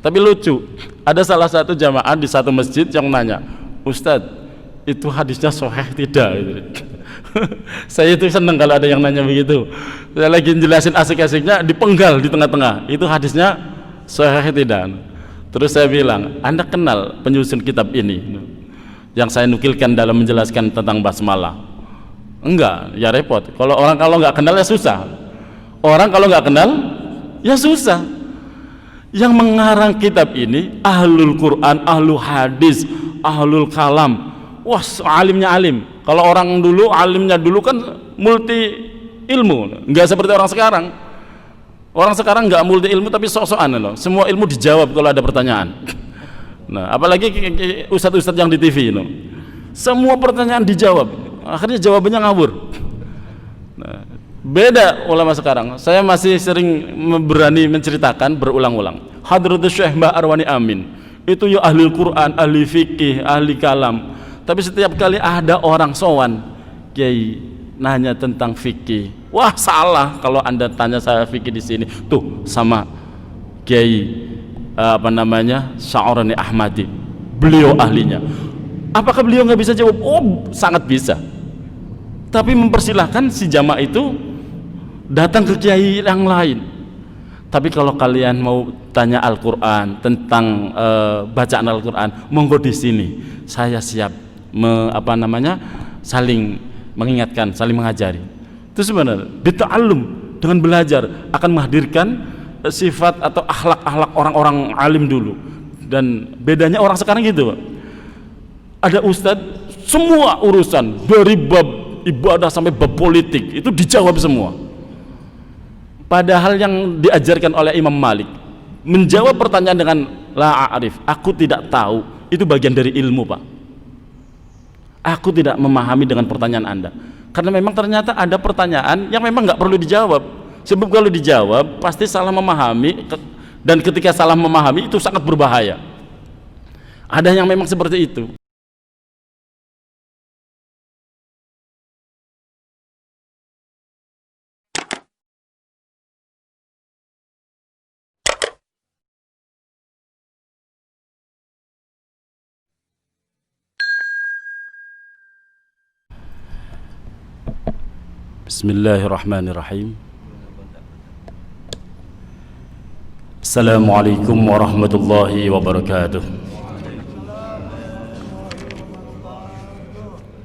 Tapi lucu, ada salah satu jamaah di satu masjid yang nanya, Ustadz, itu hadisnya sahih tidak? Saya itu seneng kalau ada yang nanya begitu. Saya lagi jelasin asik-asiknya, dipenggal di tengah-tengah, itu hadisnya sahih tidak? Terus saya bilang, Anda kenal penyusun kitab ini yang saya nukilkan dalam menjelaskan tentang basmalah? Enggak, ya repot. Kalau nggak kenal ya susah. Orang kalau nggak kenal ya susah. Yang mengarang kitab ini ahlul Quran, ahlul hadis, ahlul kalam. Wah, alimnya alim. Kalau orang dulu, alimnya dulu kan multi ilmu, nggak seperti orang sekarang. Orang sekarang nggak multi ilmu tapi sok-sokan loh. Semua ilmu dijawab kalau ada pertanyaan. Nah, apalagi ustadz-ustadz yang di TV itu, semua pertanyaan dijawab. Akhirnya jawabannya ngawur. Nah, beda ulama sekarang. Saya masih sering berani menceritakan berulang-ulang. Hadratus Syekh Mbah Arwani Amin itu ya ahli Quran, ahli fikih, ahli kalam. Tapi setiap kali ada orang sowan, Kiai nanya tentang fikih, wah salah kalau Anda tanya saya fikih di sini. Tuh sama Kiai Sya'rani Ahmadi, beliau ahlinya. Apakah beliau nggak bisa jawab? Oh, sangat bisa. Tapi mempersilahkan si jamaah itu datang ke kiai yang lain. Tapi kalau kalian mau tanya Al-Quran tentang bacaan Al-Quran, monggo di sini. Saya siap saling mengingatkan, saling mengajari. Itu sebenarnya bita'allum, dengan belajar akan menghadirkan sifat atau akhlak-akhlak orang-orang alim dulu. Dan bedanya orang sekarang gitu, ada ustadz, semua urusan dari bab ibadah sampai bab politik itu dijawab semua. Padahal yang diajarkan oleh Imam Malik, menjawab pertanyaan dengan la a'rif, aku tidak tahu, itu bagian dari ilmu, Pak. Aku tidak memahami dengan pertanyaan Anda, karena memang ternyata ada pertanyaan yang memang nggak perlu dijawab. Sebab kalau dijawab pasti salah memahami, dan ketika salah memahami itu sangat berbahaya. Ada yang memang seperti itu. Bismillahirrahmanirrahim. Assalamualaikum warahmatullahi wabarakatuh.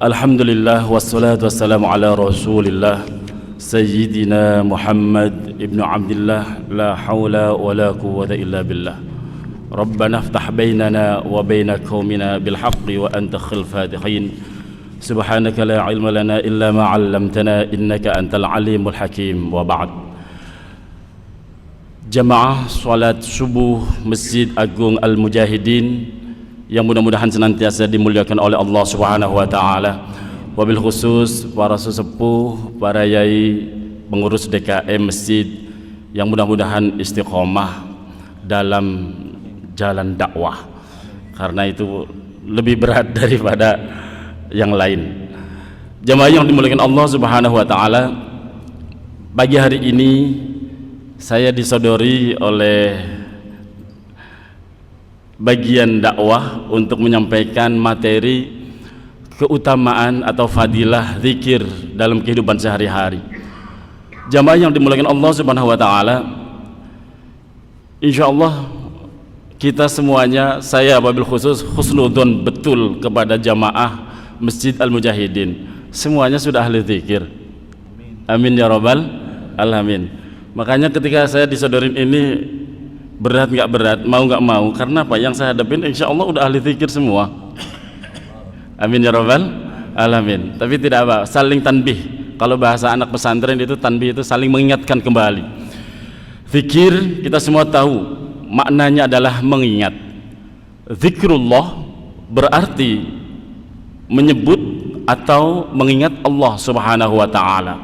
Alhamdulillah wassalatu wassalamu ala rasulillah Sayyidina Muhammad ibnu Abdillah, la hawla wa la quwwata illa billah. Rabbana aftah bainana wa baina qaumina bil haqqi wa anta khil fatihin. Subhanaka la ilma lana illa ma 'allamtana innaka antal alimul hakim. Wa ba'd. Jamaah salat subuh Masjid Agung Al-Mujahidin yang mudah-mudahan senantiasa dimuliakan oleh Allah Subhanahu wa taala. Wabil khusus para sesepuh, para yai, pengurus DKM masjid yang mudah-mudahan istiqomah dalam jalan dakwah. Karena itu lebih berat daripada yang lain. Jamaah yang dimuliakan Allah Subhanahu wa taala, pagi hari ini saya disodori oleh bagian dakwah untuk menyampaikan materi keutamaan atau fadilah zikir dalam kehidupan sehari-hari. Jamaah yang dimuliakan Allah Subhanahu wa taala, insyaallah kita semuanya, saya wabil khusus husnudzon betul kepada jamaah Masjid Al-Mujahidin, semuanya sudah ahli zikir. Amin ya rabbal alamin. Makanya ketika saya disodorin ini, berat nggak berat, mau nggak mau, karena apa yang saya hadapin insya Allah udah ahli zikir semua. Amin ya rabbal alamin. Tapi tidak apa, saling tanbih. Kalau bahasa anak pesantren itu tanbih, itu saling mengingatkan kembali. Zikir kita semua tahu maknanya adalah mengingat. Zikrullah berarti menyebut atau mengingat Allah Subhanahu wa taala.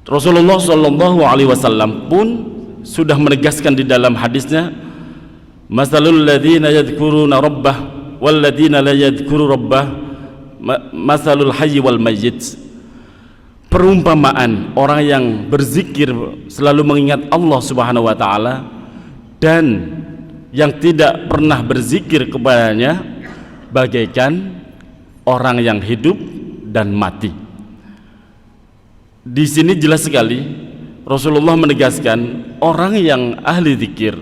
Rasulullah sallallahu alaihi wasallam pun sudah menegaskan di dalam hadisnya, masalul ladzina yadhkuruna rabbah wal ladzina la yadhkuru rabbah masalul hayy wal mayyit. Perumpamaan orang yang berzikir selalu mengingat Allah Subhanahu wa taala dan yang tidak pernah berzikir kepadanya bagaikan orang yang hidup dan mati. Di sini jelas sekali Rasulullah menegaskan orang yang ahli zikir,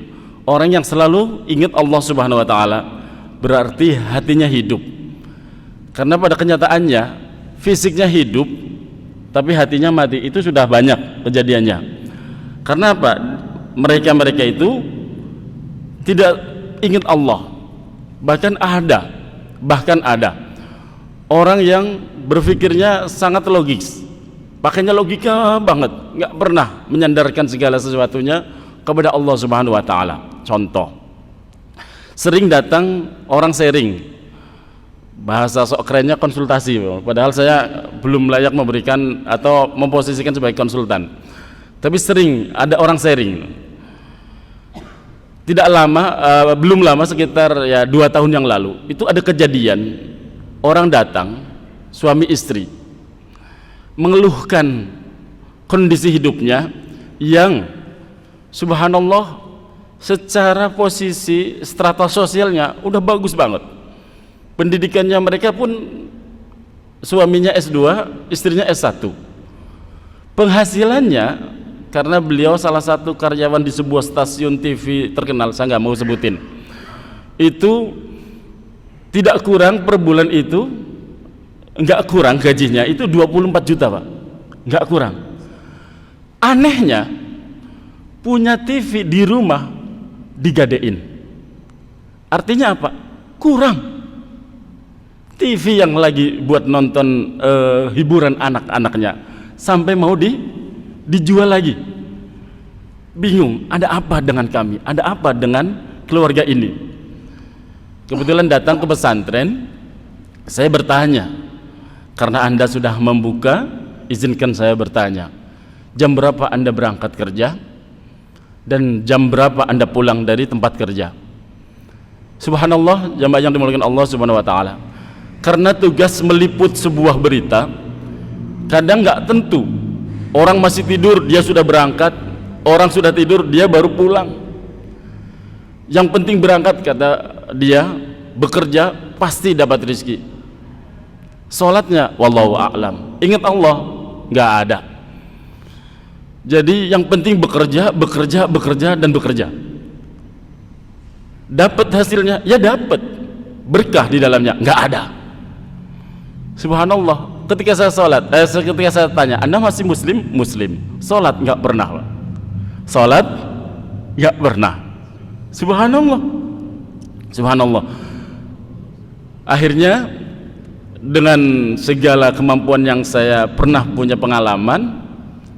orang yang selalu ingat Allah Subhanahu wa taala, berarti hatinya hidup. Karena pada kenyataannya fisiknya hidup tapi hatinya mati, itu sudah banyak kejadiannya. Karena apa? Mereka itu tidak ingat Allah. Bahkan ada orang yang berpikirnya sangat logis, pakainya logika banget, nggak pernah menyandarkan segala sesuatunya kepada Allah Subhanahu wa taala. Contoh, sering datang orang sharing, bahasa sok kerennya konsultasi, padahal saya belum layak memberikan atau memposisikan sebagai konsultan, tapi sering ada orang sharing. Tidak lama, belum lama, sekitar 2 tahun yang lalu, itu ada kejadian orang datang, suami istri, mengeluhkan kondisi hidupnya yang subhanallah secara posisi strata sosialnya udah bagus banget, pendidikannya mereka pun suaminya S2, istrinya S1, penghasilannya karena beliau salah satu karyawan di sebuah stasiun TV terkenal, saya nggak mau sebutin, itu tidak kurang per bulan, itu nggak kurang gajinya itu 24 juta Pak, nggak kurang. Anehnya punya TV di rumah digadein, artinya apa? Kurang. TV yang lagi buat nonton hiburan anak-anaknya sampai mau dijual lagi. Bingung, ada apa dengan kami, ada apa dengan keluarga ini? Kebetulan datang ke pesantren, saya bertanya, karena Anda sudah membuka, izinkan saya bertanya, jam berapa Anda berangkat kerja dan jam berapa Anda pulang dari tempat kerja? Subhanallah, jamaah yang dimuliakan Allah Subhanahu wa taala, karena tugas meliput sebuah berita kadang nggak tentu. Orang masih tidur dia sudah berangkat, orang sudah tidur dia baru pulang. Yang penting berangkat, kata dia, bekerja pasti dapat rezeki. Salatnya wallahu a'lam, ingat Allah nggak ada. Jadi yang penting bekerja dan bekerja. Dapat hasilnya, ya dapat. Berkah di dalamnya nggak ada. Subhanallah. Ketika saya sholat, ketika saya tanya, Anda masih muslim? Muslim. Sholat nggak pernah, Pak. Sholat nggak pernah. Subhanallah, subhanallah. Akhirnya dengan segala kemampuan yang saya pernah punya pengalaman,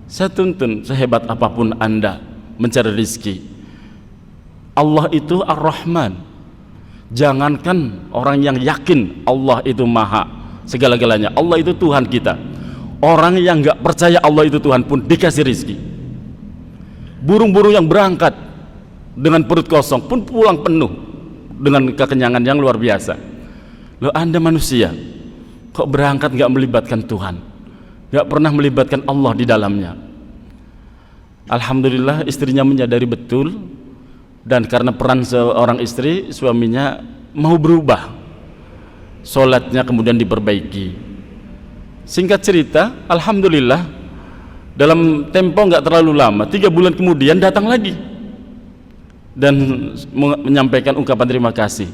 saya tuntun, sehebat apapun Anda mencari rezeki, Allah itu Ar-Rahman. Jangankan orang yang yakin Allah itu maha segala-galanya, Allah itu Tuhan kita. Orang yang nggak percaya Allah itu Tuhan pun dikasih rezeki. Burung-burung yang berangkat dengan perut kosong pun pulang penuh dengan kekenyangan yang luar biasa. Loh, Anda manusia kok berangkat nggak melibatkan Tuhan, nggak pernah melibatkan Allah di dalamnya. Alhamdulillah istrinya menyadari betul, dan karena peran seorang istri, suaminya mau berubah, sholatnya kemudian diperbaiki. Singkat cerita, alhamdulillah dalam tempo nggak terlalu lama, 3 bulan kemudian datang lagi dan menyampaikan ungkapan terima kasih,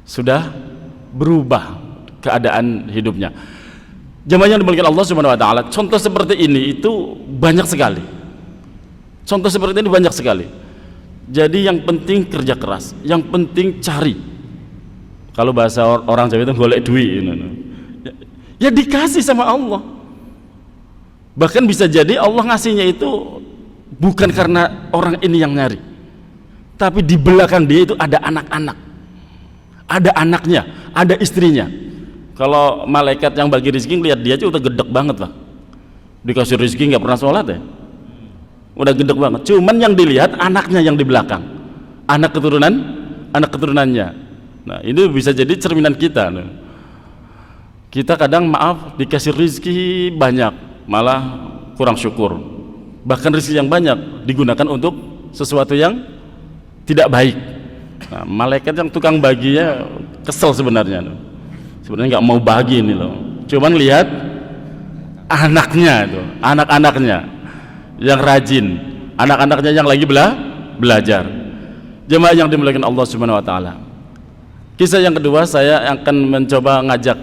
sudah berubah keadaan hidupnya. Jamaah yang dimuliakan Allah Subhanahu wa taala, contoh seperti ini itu banyak sekali. Contoh seperti ini banyak sekali. Jadi yang penting kerja keras, yang penting cari. Kalau bahasa orang Jawa itu golek duit, ya dikasih sama Allah. Bahkan bisa jadi Allah ngasihnya itu bukan karena orang ini yang nyari, tapi di belakang dia itu ada anak-anak, ada anaknya, ada istrinya. Kalau malaikat yang bagi rezeki lihat dia itu udah gedek banget lah, dikasih rezeki nggak pernah sholat ya, udah gedek banget. Cuman yang dilihat anaknya yang di belakang, anak keturunannya. Nah, ini bisa jadi cerminan kita. Kita kadang maaf dikasih rezeki banyak, malah kurang syukur. Bahkan rezeki yang banyak digunakan untuk sesuatu yang tidak baik. Nah, malaikat yang tukang baginya kesel sebenarnya nggak mau bagi ini loh, cuman lihat anaknya itu, anak-anaknya yang rajin, anak-anaknya yang lagi belajar. Jemaah yang dimuliakan Allah Subhanahu wa taala. Kisah yang kedua, saya akan mencoba ngajak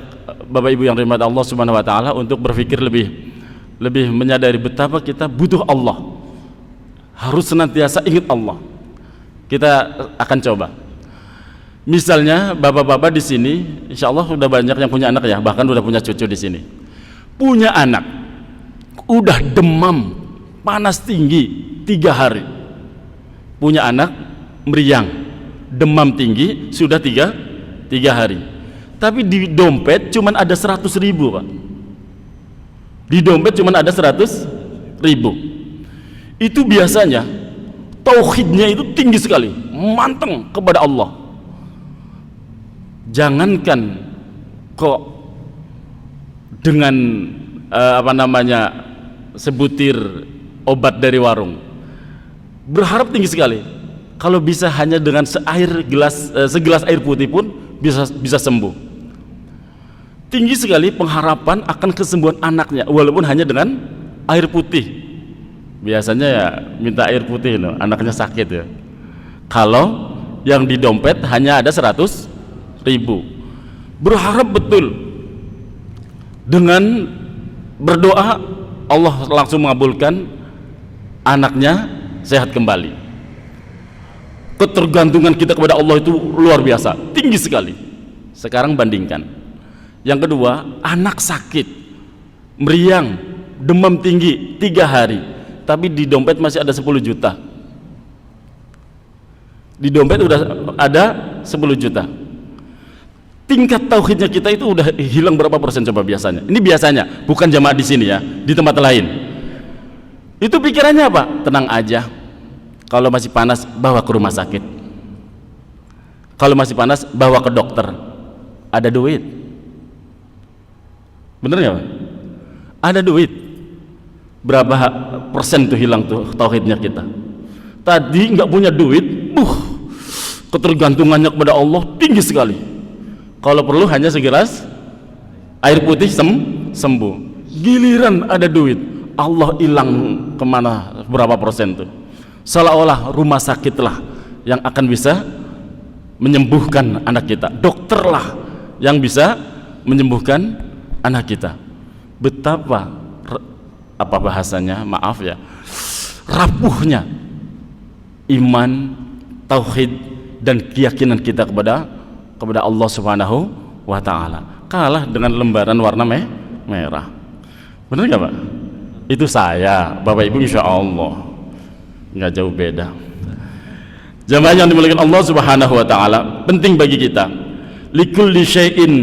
Bapak Ibu yang dirahmati Allah Subhanahu wa taala untuk berpikir lebih menyadari betapa kita butuh Allah. Harus senantiasa ingat Allah. Kita akan coba. Misalnya bapak-bapak di sini, insya Allah sudah banyak yang punya anak ya, bahkan sudah punya cucu di sini. Punya anak, udah demam, panas tinggi 3 hari. Punya anak meriang, demam tinggi sudah 3 hari. Tapi di dompet cuman ada 100.000 Pak. Di dompet cuman ada 100.000. Itu biasanya tauhidnya itu tinggi sekali, manteng kepada Allah. Jangankan kok dengan sebutir obat dari warung, berharap tinggi sekali. Kalau bisa hanya dengan segelas air putih pun bisa sembuh. Tinggi sekali pengharapan akan kesembuhan anaknya, walaupun hanya dengan air putih. Biasanya ya minta air putih loh, anaknya sakit ya. Kalau yang di dompet hanya ada 100.000, berharap betul dengan berdoa Allah langsung mengabulkan, anaknya sehat kembali. Ketergantungan kita kepada Allah itu luar biasa, tinggi sekali. Sekarang bandingkan yang kedua, anak sakit meriang, demam tinggi 3 hari, tapi di dompet masih ada 10 juta. Di dompet udah ada 10 juta. Tingkat tauhidnya kita itu udah hilang berapa persen coba biasanya? Ini biasanya, bukan jamaah di sini ya, di tempat lain. Itu pikirannya apa? Tenang aja. Kalau masih panas, bawa ke rumah sakit. Kalau masih panas, bawa ke dokter. Ada duit. Bener nggak Pak? Ada duit. Berapa persen tuh hilang tuh tauhidnya kita? Tadi nggak punya duit, ketergantungannya kepada Allah tinggi sekali. Kalau perlu hanya segelas air putih sembuh. Giliran ada duit, Allah hilang kemana berapa persen tuh? Seolah-olah rumah sakitlah yang akan bisa menyembuhkan anak kita, dokterlah yang bisa menyembuhkan anak kita. Betapa apa bahasanya, maaf ya, rapuhnya iman, tauhid dan keyakinan kita kepada Allah Subhanahu wa ta'ala. Kalah dengan lembaran warna merah. Benar nggak Pak? Itu saya, Bapak Ibu, insya Allah nggak jauh beda. Jamaah yang dimuliakan Allah Subhanahu wa ta'ala, penting bagi kita, likulli syai'in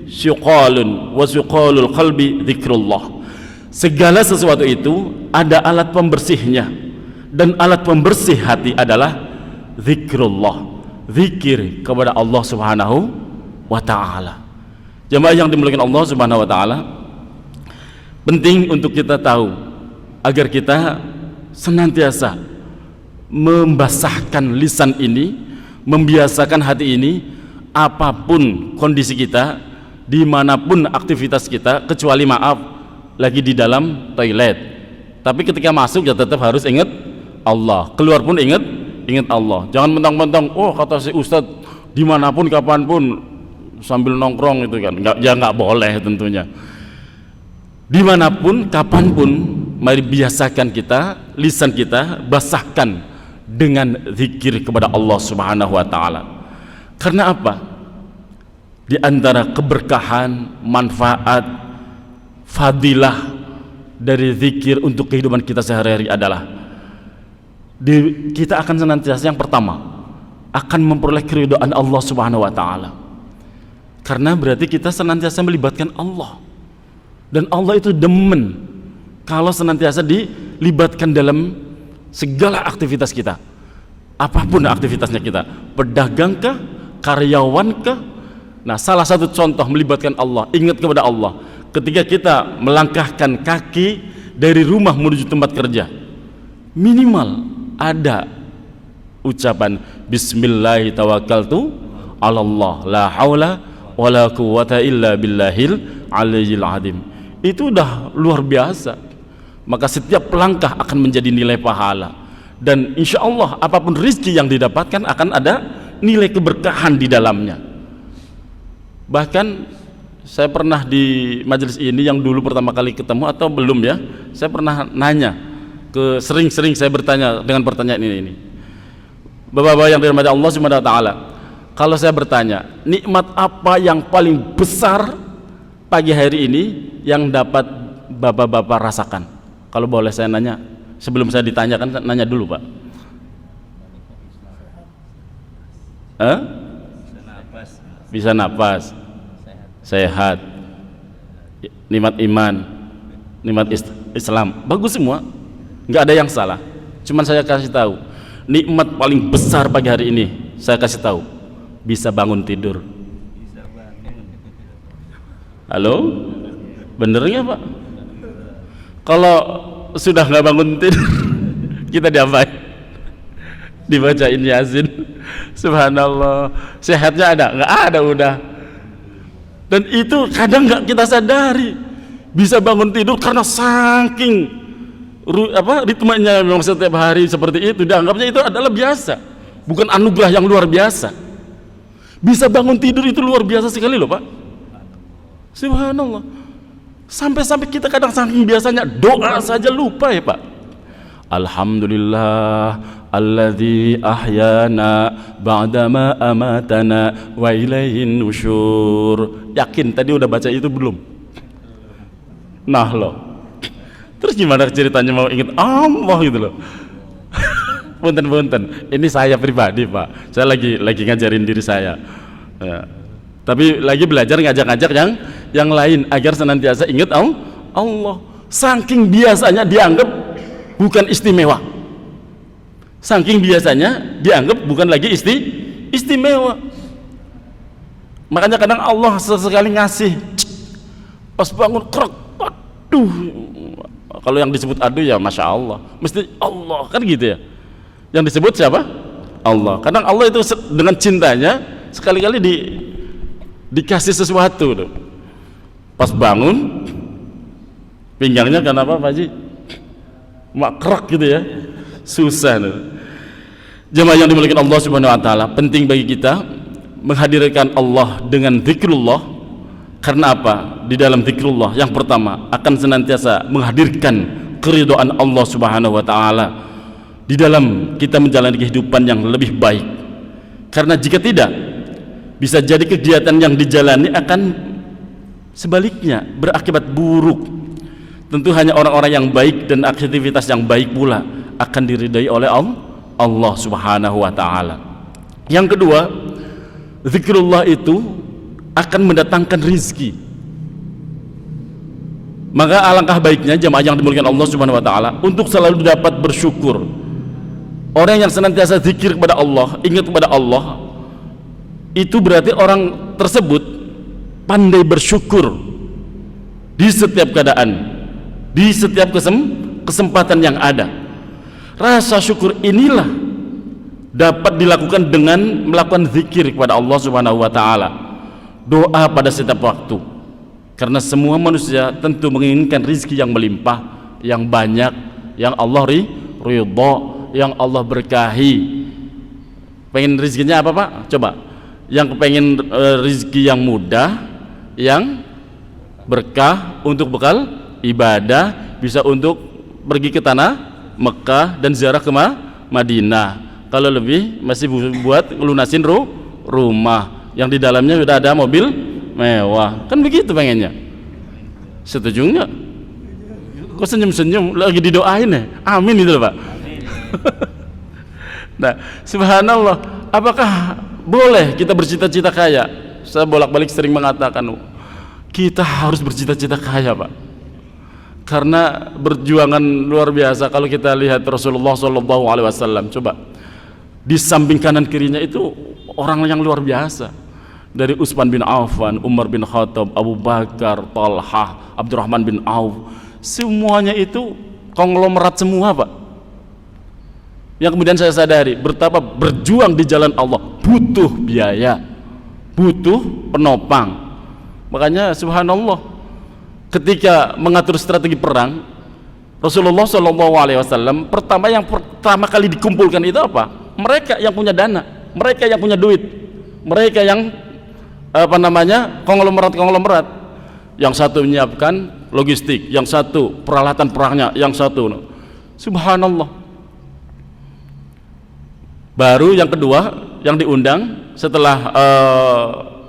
syuqalun wa syuqalul qalbi dzikrullah. Segala sesuatu itu ada alat pembersihnya, dan alat pembersih hati adalah zikrullah, zikir kepada Allah Subhanahu wa ta'ala. Jamaah yang dimuliakan Allah Subhanahu wa ta'ala, penting untuk kita tahu agar kita senantiasa membasahkan lisan ini, membiasakan hati ini, apapun kondisi kita, dimanapun aktivitas kita, kecuali maaf lagi di dalam toilet, tapi ketika masuk ya tetap harus ingat Allah, keluar pun ingat Allah. Jangan mentang-mentang kata si Ustadz dimanapun kapanpun sambil nongkrong itu kan nggak boleh tentunya. Dimanapun kapanpun mari biasakan kita, lisan kita basahkan dengan zikir kepada Allah Subhanahu wa ta'ala. Karena apa? Di antara keberkahan, manfaat, fadilah dari zikir untuk kehidupan kita sehari-hari adalah kita akan senantiasa, yang pertama, akan memperoleh keridhaan Allah Subhanahu wa ta'ala. Karena berarti kita senantiasa melibatkan Allah, dan Allah itu demen kalau senantiasa dilibatkan dalam segala aktivitas kita, apapun aktivitasnya kita, pedagang kah, karyawan kah. Nah, salah satu contoh melibatkan Allah, ingat kepada Allah ketika kita melangkahkan kaki dari rumah menuju tempat kerja, minimal ada ucapan bismillah tawakkaltu 'alallah la haula wala quwwata illa billahil aliyyil azim. Itu udah luar biasa. Maka setiap langkah akan menjadi nilai pahala, dan insya Allah apapun rizki yang didapatkan akan ada nilai keberkahan di dalamnya. Bahkan saya pernah di majelis ini yang dulu pertama kali ketemu atau belum ya, saya pernah nanya sering-sering saya bertanya dengan pertanyaan ini. Bapak-bapak yang dirahmati Allah Subhanahu wa taala, kalau saya bertanya, nikmat apa yang paling besar pagi hari ini yang dapat bapak-bapak rasakan? Kalau boleh saya nanya, sebelum saya ditanyakan, nanya dulu Pak. Bisa napas, sehat, nikmat iman, nikmat Islam, bagus semua, nggak ada yang salah. Cuman saya kasih tahu, nikmat paling besar pagi hari ini, saya kasih tahu, bisa bangun tidur. Halo, bener nggak Pak? Kalau sudah nggak bangun tidur, kita diapain? Dibacain Yasin. Subhanallah. Sehatnya ada? Nggak ada udah. Dan itu kadang nggak kita sadari, bisa bangun tidur karena saking ritmenya memang setiap hari seperti itu, dianggapnya itu adalah biasa, bukan anugerah yang luar biasa. Bisa bangun tidur itu luar biasa sekali loh Pak. Subhanallah. Sampai-sampai kita kadang saking biasanya doa saja lupa ya Pak. Alhamdulillah alladzi ahyana ba'dama amatana wa ilaihin nusyur. Yakin tadi udah baca itu belum? Nah loh, terus gimana ceritanya mau ingat Allah gitu loh. Punten, ini saya pribadi Pak, saya lagi ngajarin diri saya ya. Tapi lagi belajar ngajak-ngajak yang lain agar senantiasa ingat Allah. Saking biasanya dianggap bukan istimewa, saking biasanya dianggap bukan lagi istimewa. Makanya kadang Allah sesekali ngasih pas bangun krek, aduh, kalau yang disebut aduh ya Masya Allah, mesti Allah kan gitu ya, yang disebut siapa? Allah. Kadang Allah itu dengan cintanya sekali-kali dikasih sesuatu tuh. Pas bangun pinggangnya kenapa Pak Haji? Makrak gitu ya, susah tuh. Jemaah yang dimuliakan Allah Subhanahu wa taala, penting bagi kita menghadirkan Allah dengan zikrullah. Karena apa? Di dalam zikrullah yang pertama akan senantiasa menghadirkan keridhaan Allah Subhanahu wa taala di dalam kita menjalani kehidupan yang lebih baik. Karena jika tidak, bisa jadi kegiatan yang dijalani akan sebaliknya berakibat buruk. Tentu hanya orang-orang yang baik dan aktivitas yang baik pula akan diridai oleh Allah Subhanahu wa taala. Yang kedua, zikrullah itu akan mendatangkan rizki. Maka alangkah baiknya jemaah yang dimuliakan Allah Subhanahu wa taala untuk selalu dapat bersyukur. Orang yang senantiasa zikir kepada Allah, ingat kepada Allah, itu berarti orang tersebut pandai bersyukur di setiap keadaan, di setiap kesempatan yang ada. Rasa syukur inilah dapat dilakukan dengan melakukan zikir kepada Allah Subhanahu wa taala, doa pada setiap waktu. Karena semua manusia tentu menginginkan rezeki yang melimpah, yang banyak, yang Allah ridha, yang Allah berkahi. Pengen rezekinya apa Pak? Coba. Yang kepengen rezeki yang mudah, yang berkah untuk bekal ibadah, bisa untuk pergi ke tanah Mekah dan ziarah ke Madinah. Kalau lebih masih buat lunasin rumah yang di dalamnya sudah ada mobil mewah, kan begitu pengennya. Setuju nggak? Kok senyum-senyum, lagi didoain ya? Amin itu loh Pak. Nah, subhanallah, apakah boleh kita bercita-cita kaya? Saya bolak-balik sering mengatakan kita harus bercita-cita kaya Pak, karena berjuangan luar biasa. Kalau kita lihat Rasulullah SAW, coba di samping kanan kirinya itu orang yang luar biasa, dari Utsman bin Affan, Umar bin Khattab, Abu Bakar, Talhah, Abdurrahman bin Auf, semuanya itu konglomerat semua Pak. Yang kemudian saya sadari betapa berjuang di jalan Allah butuh biaya, butuh penopang. Makanya subhanallah, ketika mengatur strategi perang, Rasulullah SAW pertama kali dikumpulkan itu apa? Mereka yang punya dana, mereka yang punya duit, mereka yang konglomerat. Yang satu menyiapkan logistik, yang satu peralatan perangnya, yang satu subhanallah. Baru yang kedua yang diundang setelah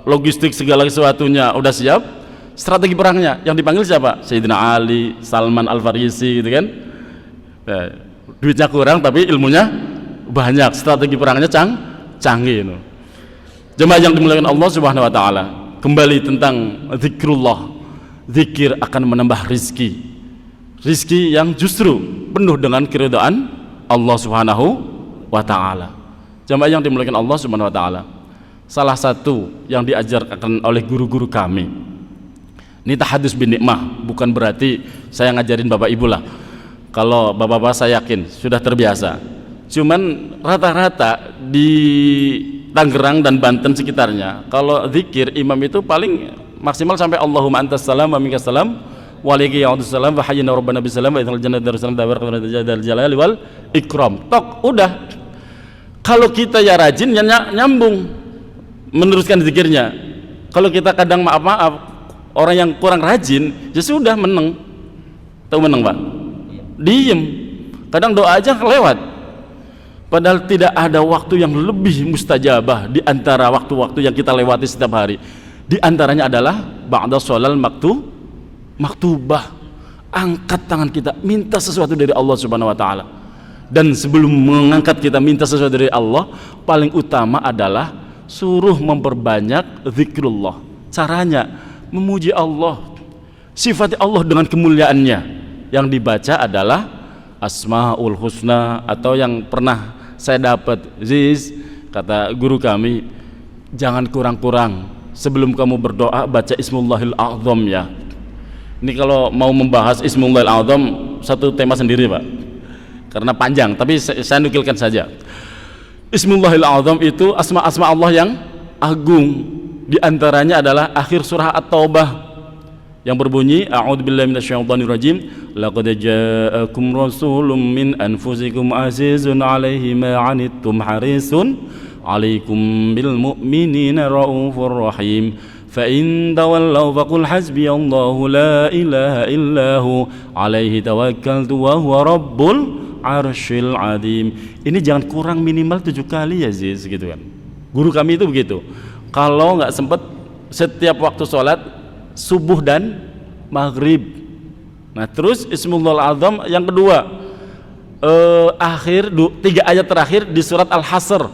logistik segala sesuatunya udah siap, strategi perangnya yang dipanggil siapa? Sayyidina Ali, Salman Al-Farisi gitu kan. Duitnya kurang tapi ilmunya banyak, strategi perangnya canggih itu. Jemaah yang dimuliakan Allah Subhanahu wa taala, kembali tentang zikrullah. Zikir akan menambah rizki yang justru penuh dengan keridhaan Allah Subhanahu wa ta'ala. Jamaah yang dimuliakan Allah Subhanahu wa ta'ala, salah satu yang diajarkan oleh guru-guru kami, ini tahadus bin nikmah, bukan berarti saya ngajarin bapak ibu lah. Kalau bapak-bapak saya yakin sudah terbiasa, cuman rata-rata di Tangerang dan Banten sekitarnya kalau zikir imam itu paling maksimal sampai Allahumma antas salam wa minkas salam wa alayka ya'udus salam wa hayyina rabbana bisalam wa idhal jannah darussalam tabarakallahul jalali wal ikram. Tok, udah. Kalau kita ya rajin ya nyambung meneruskan zikirnya. Kalau kita kadang maaf orang yang kurang rajin ya sudah meneng. Tahu meneng, Pak? Diem. Kadang doa aja kelewat. Padahal tidak ada waktu yang lebih mustajabah di antara waktu-waktu yang kita lewati setiap hari. Di antaranya adalah ba'da sholal maktubah. Angkat tangan kita, minta sesuatu dari Allah Subhanahu wa taala. Dan sebelum mengangkat kita minta sesuatu dari Allah, paling utama adalah suruh memperbanyak zikrullah. Caranya memuji Allah, sifati Allah dengan kemuliaannya. Yang dibaca adalah Asmaul Husna, atau yang pernah saya dapat kata guru kami, jangan kurang-kurang sebelum kamu berdoa baca Ismullahil A'zam ya. Ini kalau mau membahas Ismullahil A'zam satu tema sendiri, Pak, karena panjang, tapi saya nukilkan saja. Ismullahil A'zam itu asma-asma Allah yang agung. Di antaranya adalah akhir surah At-Taubah yang berbunyi a'udzubillahi minasyaitonir rajim, laqad ja'akum rasulun min anfusikum azizun 'alaihi ma 'anittum harisun 'alaikum bil mu'minina raufur rahim. Fa in tawallaw faqul hasbiyallahu la ilaha illahu 'alaihi tawakkaltu wa huwa rabbul arsyil azim. Ini jangan kurang minimal 7 kali ya Ziz, gitu kan. Guru kami itu begitu. Kalau nggak sempat setiap waktu sholat subuh dan maghrib. Nah terus Ismullahil A'zam yang kedua, akhir 3 ayat terakhir di surat Al-Hasr.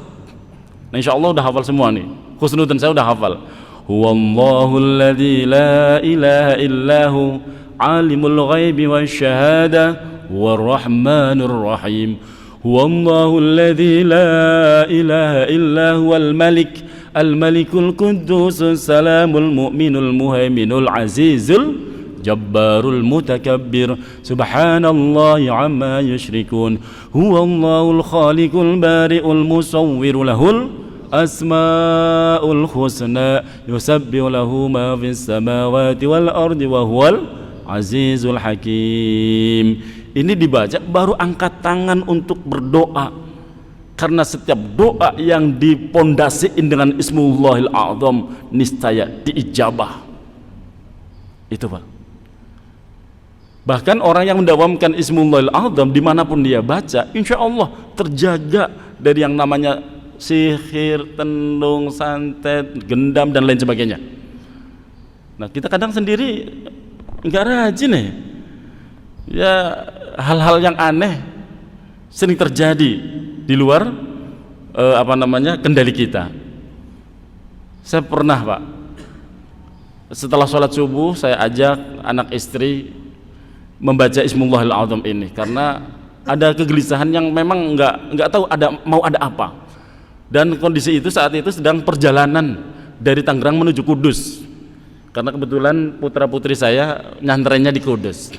Nah insya Allah udah hafal semua nih. Khusnudan saya udah hafal. Huwallahul ladzi la ilaha illahu alimul ghaibi wasyahadah warrahmanur rahim. Huwallahul ladzi la ilaha illahu al malik al-malikul qudusus salamul mu'minul muhaiminul azizul jabbarul mutakabbir subhanallahi amma yushrikun. Huwallahul khaliqul bari'ul musawwiru lahul asma'ul husna yusabbihu lahu ma fis samawati wal ardi wa huwal azizul hakim. Ini dibaca baru angkat tangan untuk berdoa, karena setiap doa yang dipondasiin dengan Ismullahil A'zam niscaya diijabah. Itu Pak. Bahkan orang yang mendawamkan Ismullahil A'zam dimanapun dia baca, insya Allah terjaga dari yang namanya sihir, tendung, santet, gendam dan lain sebagainya. Nah kita kadang sendiri nggak rajin ya, hal-hal yang aneh sering terjadi di luar kendali kita. Saya pernah Pak, setelah sholat subuh saya ajak anak istri membaca Ismullahil A'zam ini, karena ada kegelisahan yang memang nggak tahu mau ada apa. Dan kondisi itu saat itu sedang perjalanan dari Tangerang menuju Kudus, karena kebetulan putra putri saya nyantrennya di Kudus.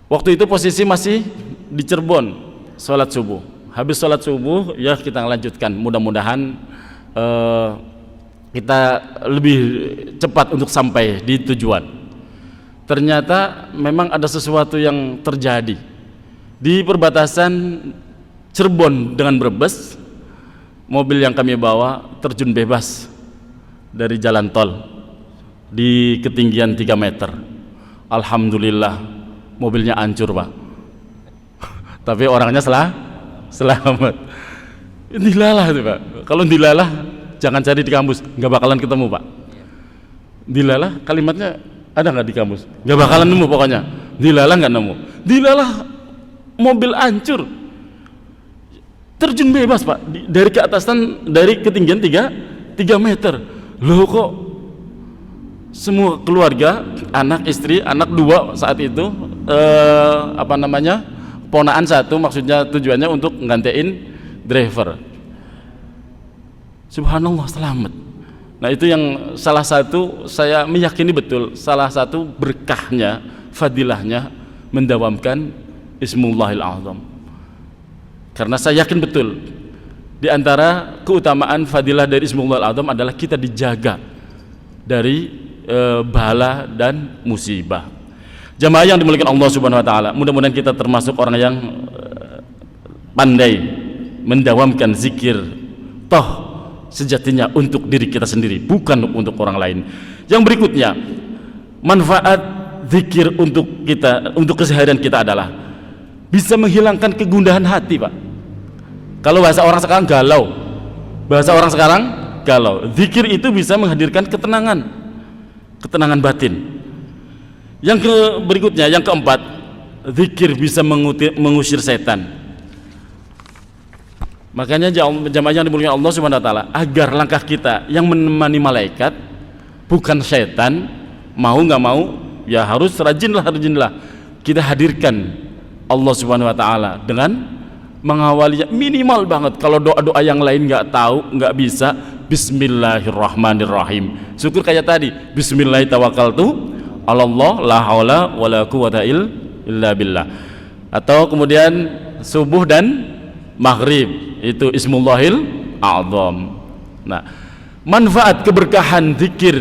Waktu itu posisi masih di Cirebon sholat subuh. habis sholat subuh ya kita lanjutkan, mudah-mudahan kita lebih cepat untuk sampai di tujuan. Ternyata memang ada sesuatu yang terjadi di perbatasan Cirebon dengan Brebes. Mobil yang kami bawa terjun bebas dari jalan tol di ketinggian 3 meter. Alhamdulillah mobilnya hancur, Pak. Tapi orangnya selamat. Dilalah itu, Pak. Kalau dilalah jangan cari di kamus, nggak bakalan ketemu, Pak. Dilalah kalimatnya ada nggak di kamus? Nggak bakalan nemu pokoknya. Dilalah nggak nemu. Dilalah mobil hancur, terjun bebas, Pak, dari ke atasan, dari ketinggian 3 meter. Loh, kok semua keluarga, anak, istri, anak 2 saat itu, ponaan 1, maksudnya tujuannya untuk nggantiin driver. Subhanallah, selamat. Nah, itu yang salah satu saya meyakini betul, salah satu berkahnya, fadilahnya mendawamkan Ismullahil Azam. Karena saya yakin betul di antara keutamaan fadilah dari Ismullahil Azam adalah kita dijaga dari bala dan musibah. Jamaah yang dimuliakan Allah Subhanahu wa taala, mudah-mudahan kita termasuk orang yang pandai mendawamkan zikir, toh sejatinya untuk diri kita sendiri, bukan untuk orang lain. Yang berikutnya, manfaat zikir untuk kita, untuk keseharian kita adalah bisa menghilangkan kegundahan hati, Pak. Kalau bahasa orang sekarang galau, zikir itu bisa menghadirkan ketenangan batin. Yang berikutnya, yang keempat, zikir bisa mengusir setan. Makanya jamaah yang dimuliakan Allah Subhanahu wa taala, agar langkah kita yang menemani malaikat bukan setan, mau nggak mau ya harus rajinlah kita hadirkan Allah Subhanahu wa taala dengan mengawalinya minimal banget. Kalau doa-doa yang lain nggak tahu, nggak bisa, Bismillahirrahmanirrahim. Syukur kayak tadi, Bismillahirrahmanirrahim, Allah la haula wala quwata illa billah. Atau kemudian subuh dan maghrib itu Ismullahil A'zam. Nah, manfaat keberkahan zikir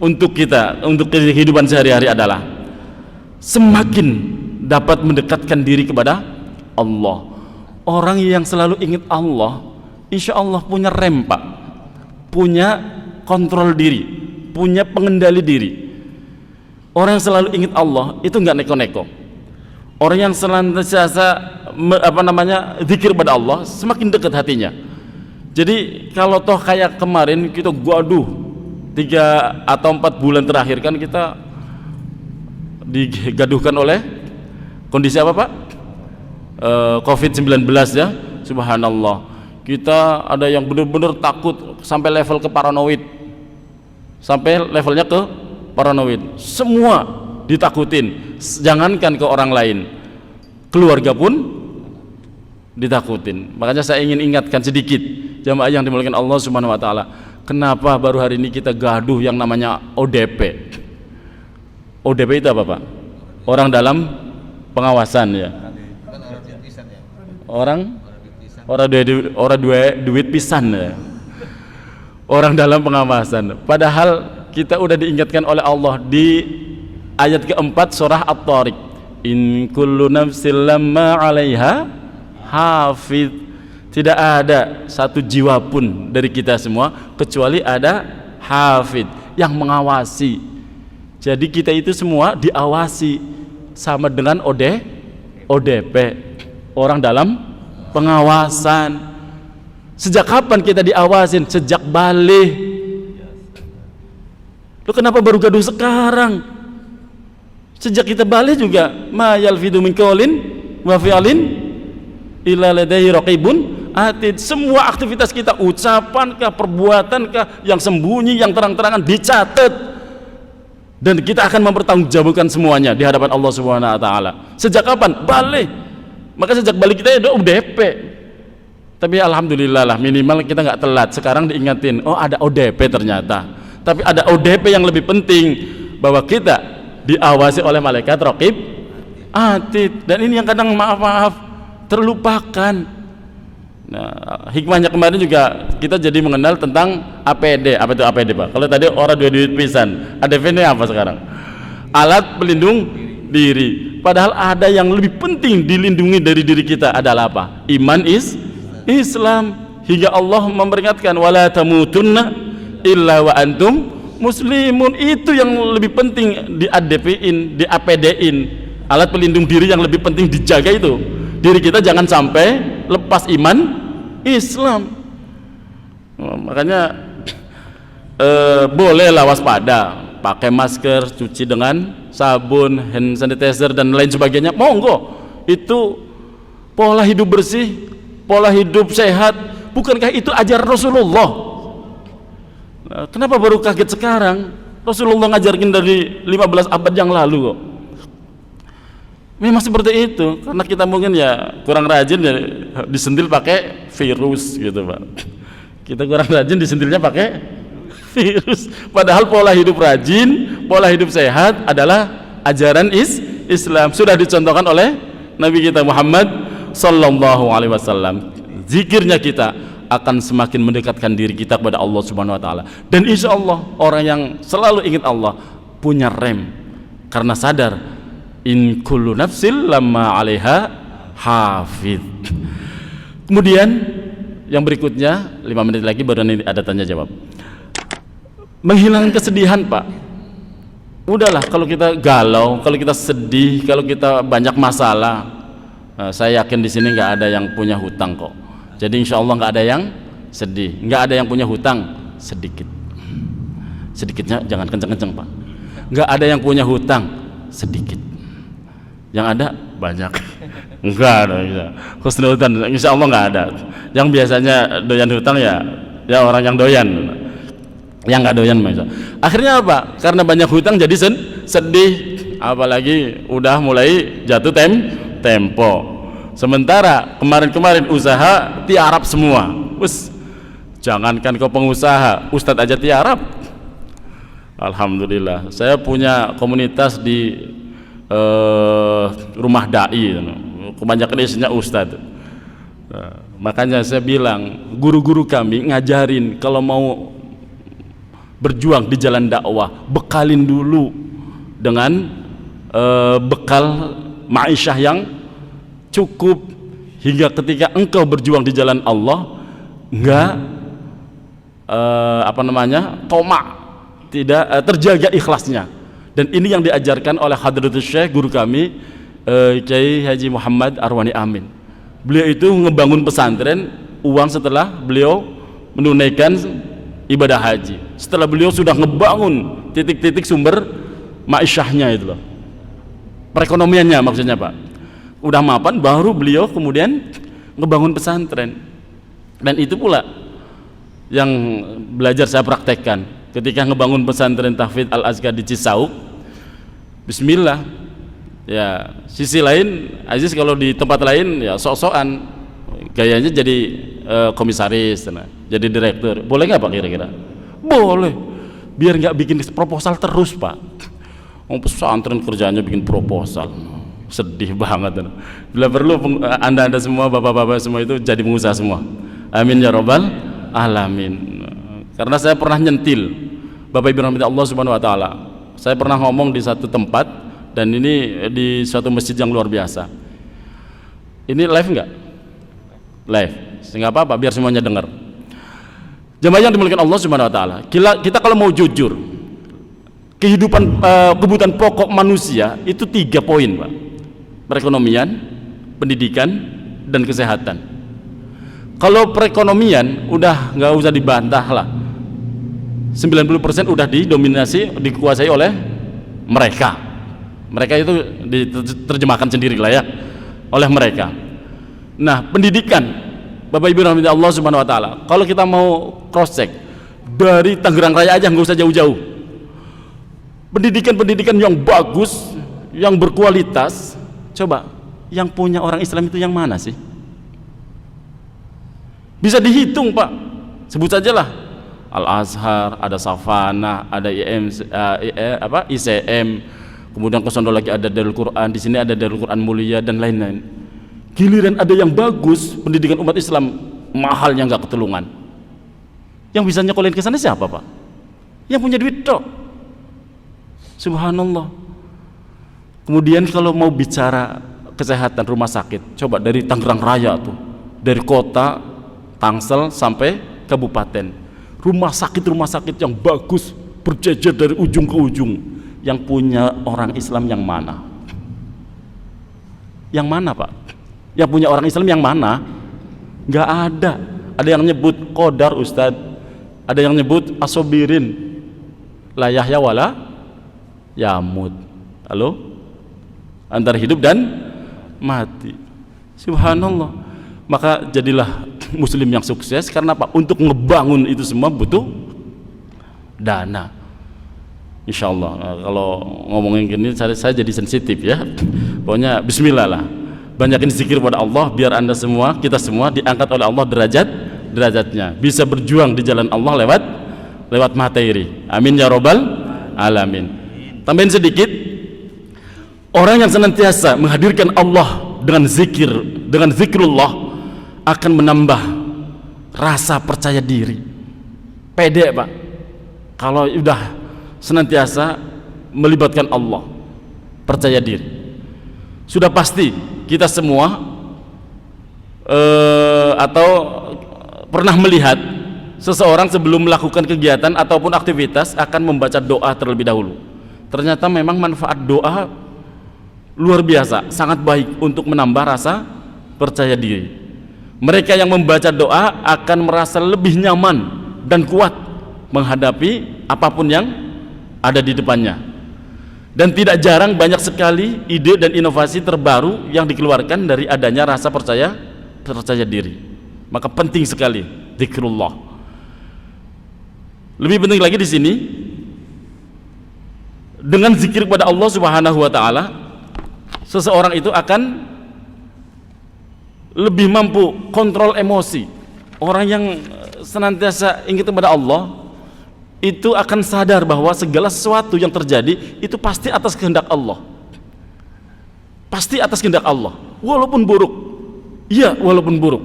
untuk kita, untuk kehidupan sehari-hari adalah semakin dapat mendekatkan diri kepada Allah. Orang yang selalu ingat Allah, insya Allah punya rem, Pak, punya kontrol diri, punya pengendali diri. Orang yang selalu ingat Allah itu nggak neko-neko. Orang yang senantiasa zikir pada Allah, semakin dekat hatinya. Jadi kalau toh kayak kemarin kita gaduh 3 atau 4 bulan terakhir kan kita digaduhkan oleh kondisi apa, Pak? COVID-19 ya. Subhanallah, kita ada yang benar-benar takut sampai level ke paranoid, sampai levelnya ke paranoid, semua ditakutin. Jangankan ke orang lain, keluarga pun ditakutin. Makanya saya ingin ingatkan sedikit jamaah yang dimuliakan Allah Subhanahu wa taala, kenapa baru hari ini kita gaduh yang namanya ODP. ODP itu apa, Pak? Orang dalam pengawasan ya. Orang duit pisan ya. Orang dalam pengawasan. Padahal kita udah diingatkan oleh Allah di ayat keempat surah At-Tariq, in kullu nafsin lamma 'alaiha hafiz. Tidak ada satu jiwa pun dari kita semua kecuali ada hafiz yang mengawasi. Jadi kita itu semua diawasi, sama dengan ODP, orang dalam pengawasan. Sejak kapan kita diawasin? Sejak balik. Lu kenapa baru gaduh sekarang? Sejak kita balik juga, ma yalfidu min qaulin wa fi'lin illa ladaihi raqibun atid. Semua aktivitas kita, ucapankah, perbuatankah, yang sembunyi, yang terang-terangan dicatat, dan kita akan mempertanggungjawabkan semuanya di hadapan Allah Subhanahu wa taala. Sejak kapan? Balik. Maka sejak balik kita itu ODP. Tapi alhamdulillah lah, minimal kita nggak telat. Sekarang diingatin, oh ada ODP ternyata. Tapi ada ODP yang lebih penting, bahwa kita diawasi oleh malaikat raqib atid. Dan ini yang kadang maaf terlupakan. Nah, hikmahnya kemarin juga kita jadi mengenal tentang APD. Apa itu APD, Pak? Kalau tadi orang dua duit pisan, ADV ini apa sekarang? Alat pelindung diri. Padahal ada yang lebih penting dilindungi dari diri kita adalah apa? Iman Islam. Hingga Allah memperingatkan wala tamutunna illa wa antum muslimun. Itu yang lebih penting di ADP-in, di APD-in. Alat pelindung diri yang lebih penting dijaga itu. Diri kita jangan sampai lepas iman Islam. Makanya bolehlah waspada, pakai masker, cuci dengan sabun, hand sanitizer dan lain sebagainya, monggo. Itu pola hidup bersih, pola hidup sehat. Bukankah itu ajaran Rasulullah? Kenapa baru kaget sekarang? Rasulullah ngajarin dari 15 abad yang lalu kok. Memang seperti itu, karena kita mungkin ya kurang rajin ya, disentil pakai virus gitu, Pak. Kita kurang rajin disentilnya pakai virus. Padahal pola hidup rajin, pola hidup sehat adalah ajaran Islam. Sudah dicontohkan oleh Nabi kita Muhammad sallallahu alaihi wasallam. Zikirnya kita akan semakin mendekatkan diri kita kepada Allah Subhanahu wa taala. Dan insya Allah orang yang selalu ingat Allah punya rem, karena sadar in kullu nafsil lamma 'alaiha hafid. Kemudian yang berikutnya 5 menit lagi baru nanti ada tanya jawab. Menghilangkan kesedihan, Pak. Udahlah, kalau kita galau, kalau kita sedih, kalau kita banyak masalah, saya yakin di sini nggak ada yang punya hutang kok. Jadi insya Allah nggak ada yang sedih, nggak ada yang punya hutang, sedikit. Sedikitnya jangan kenceng-kenceng, Pak. Nggak ada yang punya hutang, sedikit. Yang ada banyak. Enggak ada. Husnuzan, insya Allah nggak ada. Yang biasanya doyan hutang ya orang yang doyan. Yang nggak doyan masa. Akhirnya apa? Karena banyak hutang jadi sedih, apalagi udah mulai jatuh tempo. Sementara kemarin-kemarin usaha tiarap semua. Jangankan kau pengusaha, ustadz aja tiarap. Alhamdulillah. Saya punya komunitas di rumah dai, kebanyakan isinya ustadz. Makanya saya bilang, guru-guru kami ngajarin kalau mau berjuang di jalan dakwah, bekalin dulu dengan bekal ma'isyah yang cukup, hingga ketika engkau berjuang di jalan Allah enggak tomak, tidak terjaga ikhlasnya. Dan ini yang diajarkan oleh Hadratus Syekh guru kami Kiai Haji Muhammad Arwani Amin. Beliau itu ngebangun pesantren uang setelah beliau menunaikan ibadah haji. Setelah beliau sudah ngebangun titik-titik sumber ma'isyahnya itu loh, perekonomiannya maksudnya, Pak. Udah mapan baru beliau kemudian ngebangun pesantren. Dan itu pula yang belajar saya praktekkan ketika ngebangun pesantren Tahfidz Al-Azkar di Cisauk. Bismillah. Ya, sisi lain Aziz kalau di tempat lain ya sok-sokan, gayanya jadi komisaris, jadi direktur. Boleh nggak, Pak, kira-kira? Boleh, biar nggak bikin proposal terus, Pak. Pesantren kerjanya bikin proposal, sedih banget. Bila perlu anda semua, bapak-bapak semua itu jadi pengusaha semua. Amin ya robbal alamin. Karena saya pernah nyentil, Bapak Ibu rahmati Allah Subhanahu wa taala. Saya pernah ngomong di satu tempat, dan ini di suatu masjid yang luar biasa. Ini live nggak? Live. Nggak apa-apa, biar semuanya dengar. Jemaah yang dimuliakan Allah Subhanahu wa taala, kita kalau mau jujur, kebutuhan pokok manusia itu 3 poin, Pak. Perekonomian, pendidikan, dan kesehatan. Kalau perekonomian udah nggak usah dibantah lah, 90% udah dikuasai oleh mereka itu diterjemahkan sendiri lah ya oleh mereka. Nah, pendidikan, Bapak Ibu rahmati Allah Subhanahu wa taala, kalau kita mau cross check dari Tangerang Raya aja, nggak usah jauh-jauh, pendidikan yang bagus, yang berkualitas, coba yang punya orang Islam itu yang mana sih? Bisa dihitung, Pak. Sebut sajalah Al-Azhar, ada Savana, ada ICM, kemudian kesono lagi ada Darul Quran, di sini ada Darul Quran Mulia dan lain-lain. Giliran ada yang bagus pendidikan umat Islam mahalnya nggak ketulungan. Yang bisa nyekolin ke sana siapa, Pak? Yang punya duit toh. Subhanallah. Kemudian kalau mau bicara kesehatan rumah sakit, coba dari Tangerang Raya tuh, dari kota Tangsel sampai kabupaten, rumah sakit yang bagus berjejer dari ujung ke ujung. Yang punya orang Islam yang mana? Yang mana, Pak? Yang punya orang Islam yang mana? Nggak ada. Ada yang nyebut qadar, Ustadz. Ada yang nyebut asobirin, la yahya wala yamut. Halo? Antara hidup dan mati. Subhanallah. Maka jadilah muslim yang sukses. Karena apa? Untuk ngebangun itu semua butuh dana. Insya Allah. Kalau ngomongin gini saya jadi sensitif ya. Pokoknya bismillah lah, banyakin zikir pada Allah biar anda semua, kita semua diangkat oleh Allah derajatnya, bisa berjuang di jalan Allah lewat materi. Amin ya robbal alamin. Tambahin sedikit, orang yang senantiasa menghadirkan Allah dengan zikir, dengan zikrullah, akan menambah rasa percaya diri. Pede, Pak, kalau udah senantiasa melibatkan Allah, percaya diri. Sudah pasti kita semua atau pernah melihat seseorang sebelum melakukan kegiatan ataupun aktivitas akan membaca doa terlebih dahulu. Ternyata memang manfaat doa luar biasa, sangat baik untuk menambah rasa percaya diri. Mereka yang membaca doa akan merasa lebih nyaman dan kuat menghadapi apapun yang ada di depannya. Dan tidak jarang banyak sekali ide dan inovasi terbaru yang dikeluarkan dari adanya rasa percaya diri. Maka penting sekali zikrullah. Lebih penting lagi di sini, dengan zikir kepada Allah Subhanahu wa taala, seseorang itu akan lebih mampu kontrol emosi. Orang yang senantiasa ingat kepada Allah itu akan sadar bahwa segala sesuatu yang terjadi itu pasti atas kehendak Allah. Pasti atas kehendak Allah, walaupun buruk. Iya, walaupun buruk.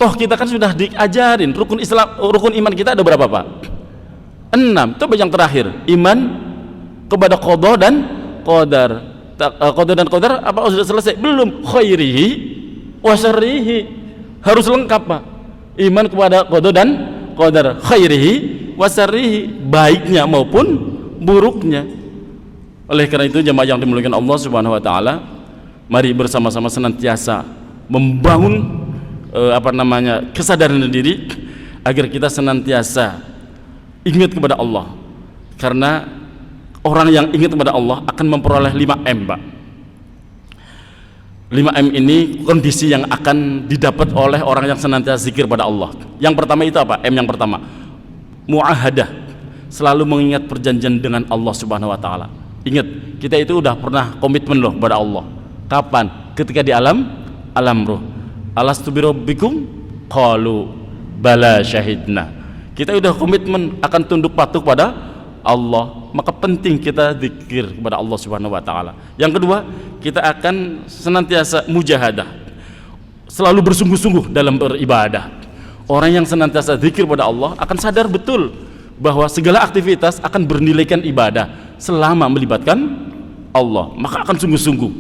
Toh kita kan sudah diajarin rukun Islam, rukun iman kita ada berapa, Pak? 6. Coba yang terakhir, iman kepada qada dan qadar. Qada dan qadar apa sudah selesai? Belum. Khairihi wa syarrihi. Harus lengkap, Pak. Iman kepada qada dan qadar, khairihi wasarihi, baiknya maupun buruknya. Oleh karena itu jemaah yang dimuliakan Allah Subhanahu wa taala, mari bersama-sama senantiasa membangun kesadaran diri agar kita senantiasa ingat kepada Allah. Karena orang yang ingat kepada Allah akan memperoleh 5M, Pak. 5M ini kondisi yang akan didapat oleh orang yang senantiasa zikir pada Allah. Yang pertama itu apa? M yang pertama, mu'ahadah, selalu mengingat perjanjian dengan Allah Subhanahu wa taala. Ingat, kita itu udah pernah komitmen loh pada Allah. Kapan? Ketika di alam ruh. Alastu birabbikum? Qalu bala syahidna. Kita udah komitmen akan tunduk patuh pada Allah, maka penting kita zikir kepada Allah Subhanahu wa taala. Yang kedua, kita akan senantiasa mujahadah, selalu bersungguh-sungguh dalam beribadah. Orang yang senantiasa zikir pada Allah akan sadar betul bahwa segala aktivitas akan bernilaikan ibadah selama melibatkan Allah, maka akan sungguh-sungguh.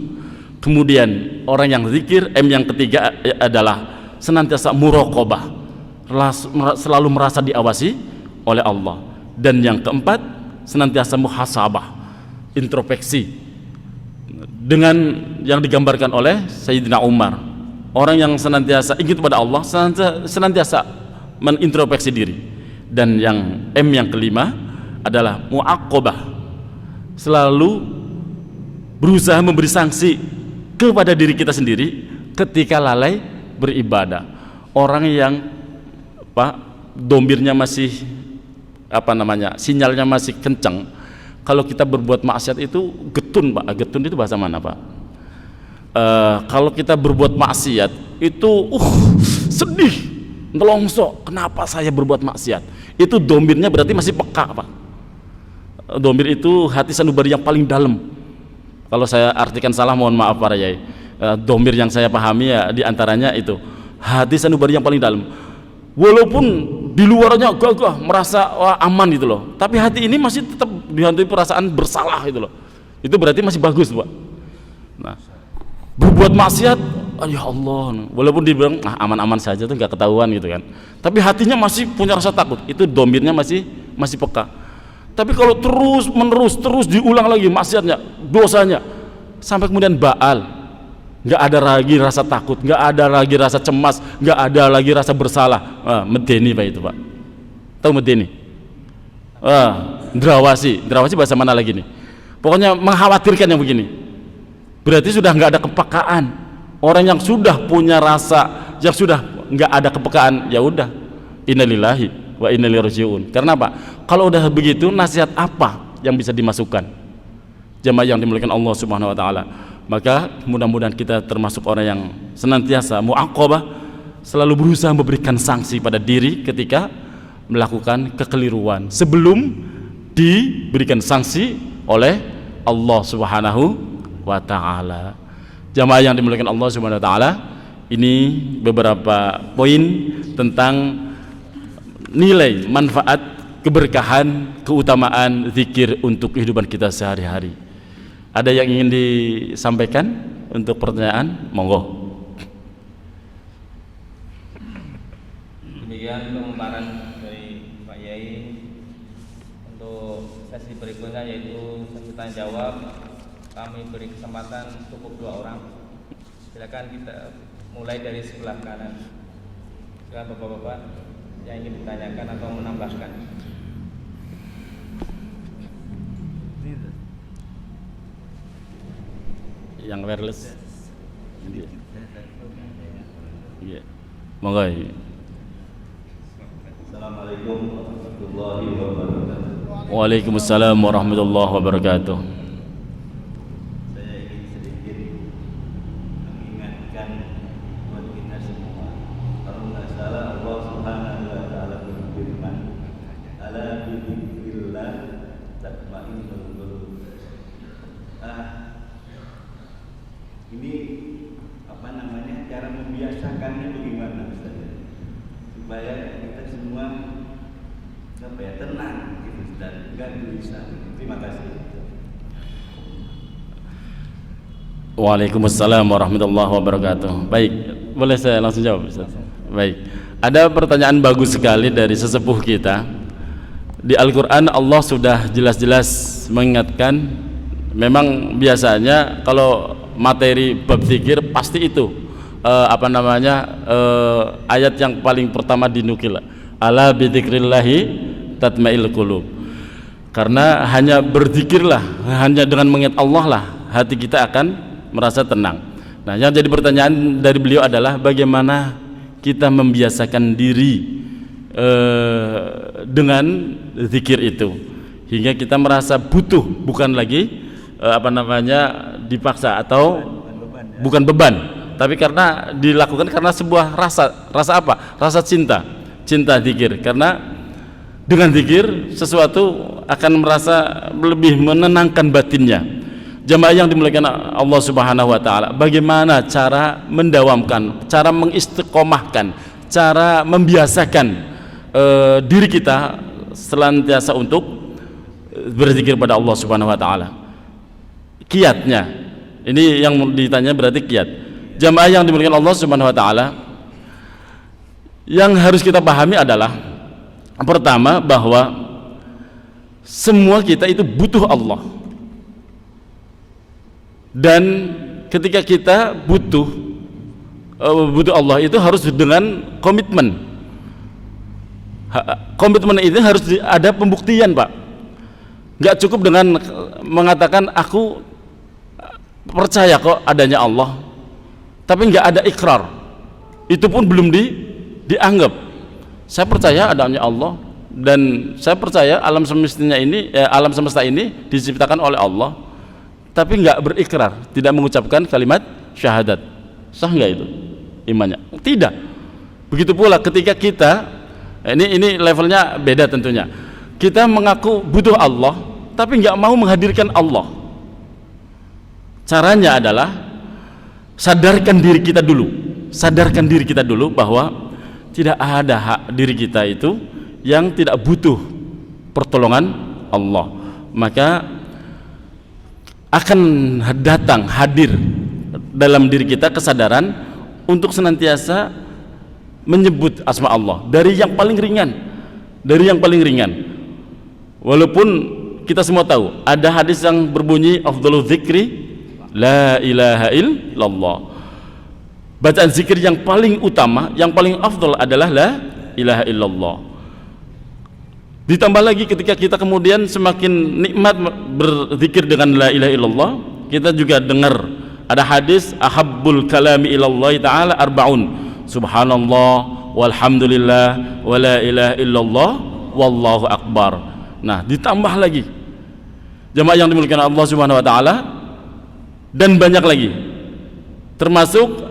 Kemudian orang yang zikir, M yang ketiga adalah senantiasa muraqabah, selalu merasa diawasi oleh Allah. Dan yang keempat, senantiasa muhasabah, introspeksi, dengan yang digambarkan oleh Sayyidina Umar. Orang yang senantiasa ingat pada Allah, senantiasa menintrospeksi diri. Dan yang M yang kelima adalah mu'aqabah, selalu berusaha memberi sanksi kepada diri kita sendiri ketika lalai beribadah. Orang yang domirnya masih sinyalnya masih kencang, kalau kita berbuat maksiat itu getun, Pak. Getun itu bahasa mana, Pak? Kalau kita berbuat maksiat itu sedih, ngelongso, kenapa saya berbuat maksiat? Itu domirnya berarti masih peka, Pak. Domir itu hati sanubari yang paling dalam. Kalau saya artikan salah mohon maaf para yai. Domir yang saya pahami ya diantaranya itu hati sanubari yang paling dalam. Walaupun di luarnya gagah, merasa wah, aman gitu loh, tapi hati ini masih tetap dihantui perasaan bersalah gitu loh. Itu berarti masih bagus, Pak. Nah, berbuat maksiat, ya Allah, walaupun dibilang aman-aman saja tuh nggak ketahuan gitu kan, tapi hatinya masih punya rasa takut, itu domirnya masih peka. Tapi kalau terus menerus terus diulang lagi maksiatnya, dosanya, sampai kemudian baal, nggak ada lagi rasa takut, nggak ada lagi rasa cemas, nggak ada lagi rasa bersalah. Medeni Pak itu, Pak. Tahu medeni? Drawasi bahasa mana lagi nih? Pokoknya mengkhawatirkan yang begini. Berarti sudah nggak ada kepekaan. Orang yang sudah punya rasa, yang sudah nggak ada kepekaan, ya udah, innalillahi wa inna ilaihi rajiun. Karena apa? Kalau udah begitu, nasihat apa yang bisa dimasukkan? Jamaah yang dimuliakan Allah Subhanahu wa taala. Maka mudah-mudahan kita termasuk orang yang senantiasa mu'aqabah, selalu berusaha memberikan sanksi pada diri ketika melakukan kekeliruan sebelum diberikan sanksi oleh Allah Subhanahu wa taala. Jamaah yang dimuliakan Allah Subhanahu wa taala, ini beberapa poin tentang nilai, manfaat, keberkahan, keutamaan zikir untuk kehidupan kita sehari-hari. Ada yang ingin disampaikan untuk pertanyaan? Monggo. Demikian pemaparan dari Pak Yai. Untuk sesi berikutnya yaitu sesi tanya jawab, kami beri kesempatan cukup 2 orang. Silakan kita mulai dari sebelah kanan. Silakan bapak-bapak yang ingin ditanyakan atau menambahkan. Yang wireless. Iya. Monggo. Assalamualaikum warahmatullahi wabarakatuh. Waalaikumsalam warahmatullahi wabarakatuh. Saya ingin sedikit mengingatkan buat kita semua. Kalau nggak salah Allah Subhanahu wa taala berfirman, "Ala bi dzikrillah tatma'innul qulub." Ini apa namanya, cara membiasakannya bagaimana Ustaz? Supaya kita semua tenang gitu dan enggak gelisah. Terima kasih. Waalaikumsalam warahmatullahi wabarakatuh. Baik, boleh saya langsung jawab, Ustaz? Baik. Ada pertanyaan bagus sekali dari sesepuh kita. Di Al-Qur'an Allah sudah jelas-jelas mengingatkan, memang biasanya kalau materi bab zikir pasti itu ayat yang paling pertama dinukil, ala bidzikrillahi tatma'innul qulub. Karena hanya berzikirlah, hanya dengan mengingat Allah lah hati kita akan merasa tenang. Nah, yang jadi pertanyaan dari beliau adalah bagaimana kita membiasakan diri dengan zikir itu hingga kita merasa butuh, bukan lagi dipaksa atau bukan beban, tapi karena dilakukan karena sebuah rasa apa? Rasa cinta zikir. Karena dengan zikir sesuatu akan merasa lebih menenangkan batinnya. Jamaah yang dimuliakan Allah Subhanahu wa taala, bagaimana cara mendawamkan, cara mengistiqomahkan, cara membiasakan diri kita senantiasa untuk berzikir pada Allah Subhanahu wa taala. Kiatnya, ini yang ditanya berarti kiat. Jamaah yang dimuliakan Allah Subhanahu wa taala, yang harus kita pahami adalah pertama bahwa semua kita itu butuh Allah, dan ketika kita butuh Allah itu harus dengan komitmen. Komitmen itu harus ada pembuktian, Pak. Nggak cukup dengan mengatakan aku percaya kok adanya Allah, tapi nggak ada ikrar, itu pun belum dianggap. Saya percaya adanya Allah dan saya percaya alam semesta ini diciptakan oleh Allah, tapi nggak berikrar, tidak mengucapkan kalimat syahadat. Sah nggak itu imannya? Tidak. Begitu pula ketika kita ini levelnya beda tentunya. Kita mengaku butuh Allah tapi nggak mau menghadirkan Allah. Caranya adalah sadarkan diri kita dulu, sadarkan diri kita dulu bahwa tidak ada hak diri kita itu yang tidak butuh pertolongan Allah. Maka akan datang hadir dalam diri kita kesadaran untuk senantiasa menyebut asma Allah dari yang paling ringan, walaupun kita semua tahu ada hadis yang berbunyi afdhalu dzikri la ilaha illallah. Bacaan zikir yang paling utama, yang paling afdal adalah la ilaha illallah. Ditambah lagi ketika kita kemudian semakin nikmat berzikir dengan la ilaha illallah, kita juga dengar ada hadis ahabbul kalami ilallah ta'ala arba'un, subhanallah walhamdulillah wa la ilaha illallah wallahu akbar. Nah, ditambah lagi jemaah yang dimuliakan Allah Subhanahu wa taala, dan banyak lagi, termasuk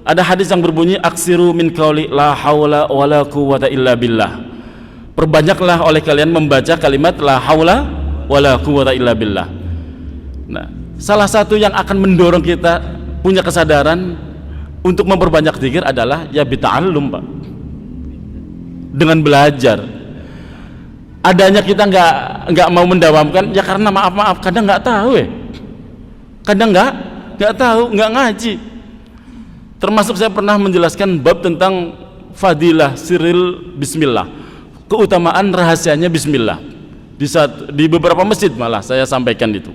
ada hadis yang berbunyi aksiru min qauli la haula wala quwwata illa billah. Perbanyaklah oleh kalian membaca kalimat la haula wala quwwata illa billah. Nah, salah satu yang akan mendorong kita punya kesadaran untuk memperbanyak zikir adalah ya bita'allum, Pak. Dengan belajar. Adanya kita nggak mau mendawamkan ya karena maaf kadang nggak tahu kadang nggak tahu, nggak ngaji. Termasuk saya pernah menjelaskan bab tentang fadilah siril bismillah, keutamaan rahasianya bismillah di beberapa masjid, malah saya sampaikan itu.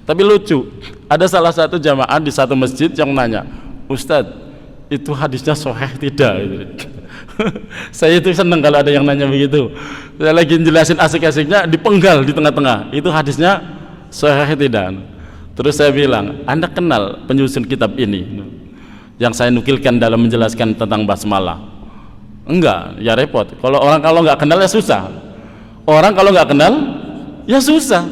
Tapi lucu, ada salah satu jamaah di satu masjid yang nanya, Ustadz, itu hadisnya sahih tidak? Saya itu senang kalau ada yang nanya begitu. Saya lagi jelasin asik-asiknya, dipenggal di tengah-tengah, itu hadisnya sahih tidak? Terus saya bilang, Anda kenal penyusun kitab ini yang saya nukilkan dalam menjelaskan tentang basmalah? Enggak, ya repot. Kalau nggak kenal ya susah. Orang kalau nggak kenal ya susah.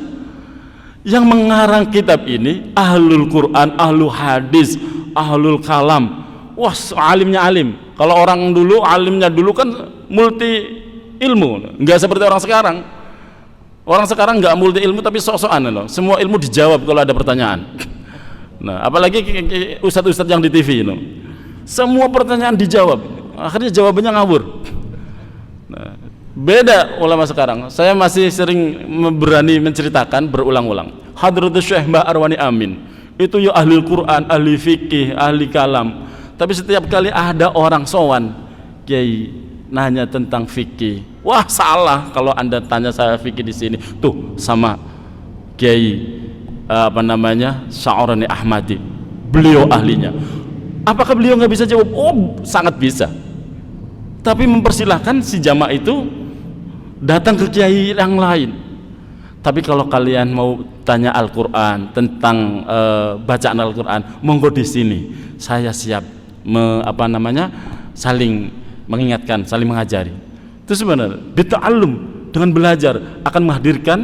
Yang mengarang kitab ini ahlul Quran, ahlul hadis, ahlul kalam. Wah, alimnya alim. Kalau orang dulu, alimnya dulu kan multi ilmu, nggak seperti orang sekarang. Orang sekarang nggak multi ilmu tapi sok-sokan loh. Semua ilmu dijawab kalau ada pertanyaan. Nah, apalagi ustadz-ustadz yang di TV itu, semua pertanyaan dijawab. Akhirnya jawabannya ngawur. Nah, beda ulama sekarang. Saya masih sering berani menceritakan berulang-ulang. Hadratus Syekh Mbah Arwani Amin itu ya ahli Quran, ahli fikih, ahli kalam. Tapi setiap kali ada orang sowan, Kiai nanya tentang fikih, wah salah kalau Anda tanya saya fikih di sini. Tuh sama Kiai Sya'rani Ahmadi, beliau ahlinya. Apakah beliau nggak bisa jawab? Oh, sangat bisa. Tapi mempersilahkan si jamaah itu datang ke kiai yang lain. Tapi kalau kalian mau tanya Al-Quran tentang bacaan Al-Quran, monggo di sini. Saya siap saling mengingatkan, saling mengajari. Itu sebenarnya bita'allum, dengan belajar akan menghadirkan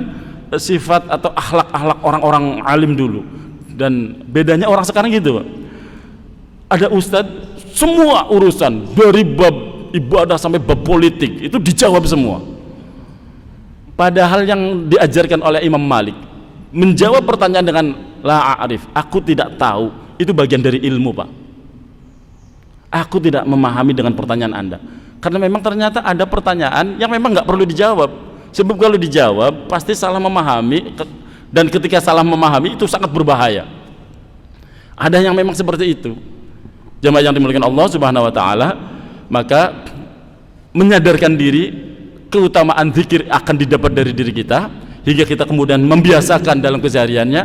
sifat atau akhlak-akhlak orang-orang alim dulu. Dan bedanya orang sekarang gitu, ada ustadz, semua urusan dari bab ibadah sampai bab politik itu dijawab semua. Padahal yang diajarkan oleh Imam Malik, menjawab pertanyaan dengan la a'rif, aku tidak tahu, itu bagian dari ilmu, Pak. Aku tidak memahami dengan pertanyaan Anda, karena memang ternyata ada pertanyaan yang memang nggak perlu dijawab. Sebab kalau dijawab pasti salah memahami, dan ketika salah memahami itu sangat berbahaya. Ada yang memang seperti itu. Jamaah yang dimuliakan Allah Subhanahu wa taala, maka menyadarkan diri keutamaan zikir akan didapat dari diri kita, hingga kita kemudian membiasakan dalam kesehariannya,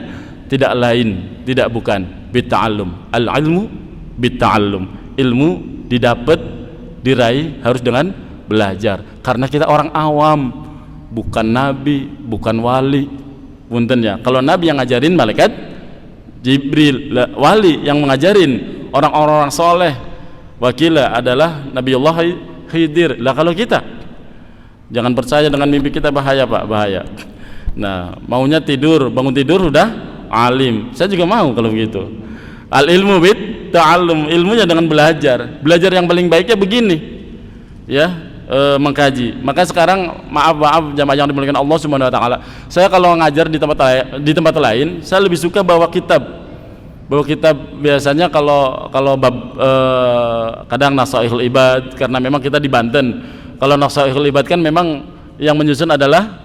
tidak lain, tidak bukan bita'allum. Al-ilmu bita'allum. Ilmu didapat, diraih harus dengan belajar. Karena kita orang awam, bukan nabi, bukan wali. Punten ya. Kalau nabi yang ngajarin malaikat Jibril, wali yang mengajarin orang-orang soleh, wakila adalah Nabiullah Khidir. Lah kalau kita jangan percaya dengan mimpi kita, bahaya, Pak, bahaya. Nah, maunya tidur, bangun tidur udah alim. Saya juga mau kalau begitu. Al ilmu bit ta'allum, ilmunya dengan belajar. Belajar yang paling baiknya begini, ya, mengkaji. Maka sekarang maaf jamaah yang dimuliakan Allah Subhanahu wa taala, saya kalau ngajar di tempat lain, saya lebih suka bawa kitab. bahwa kita biasanya kalau bab kadang Nasaihul Ibad, karena memang kita di Banten. Kalau Nasaihul Ibad kan memang yang menyusun adalah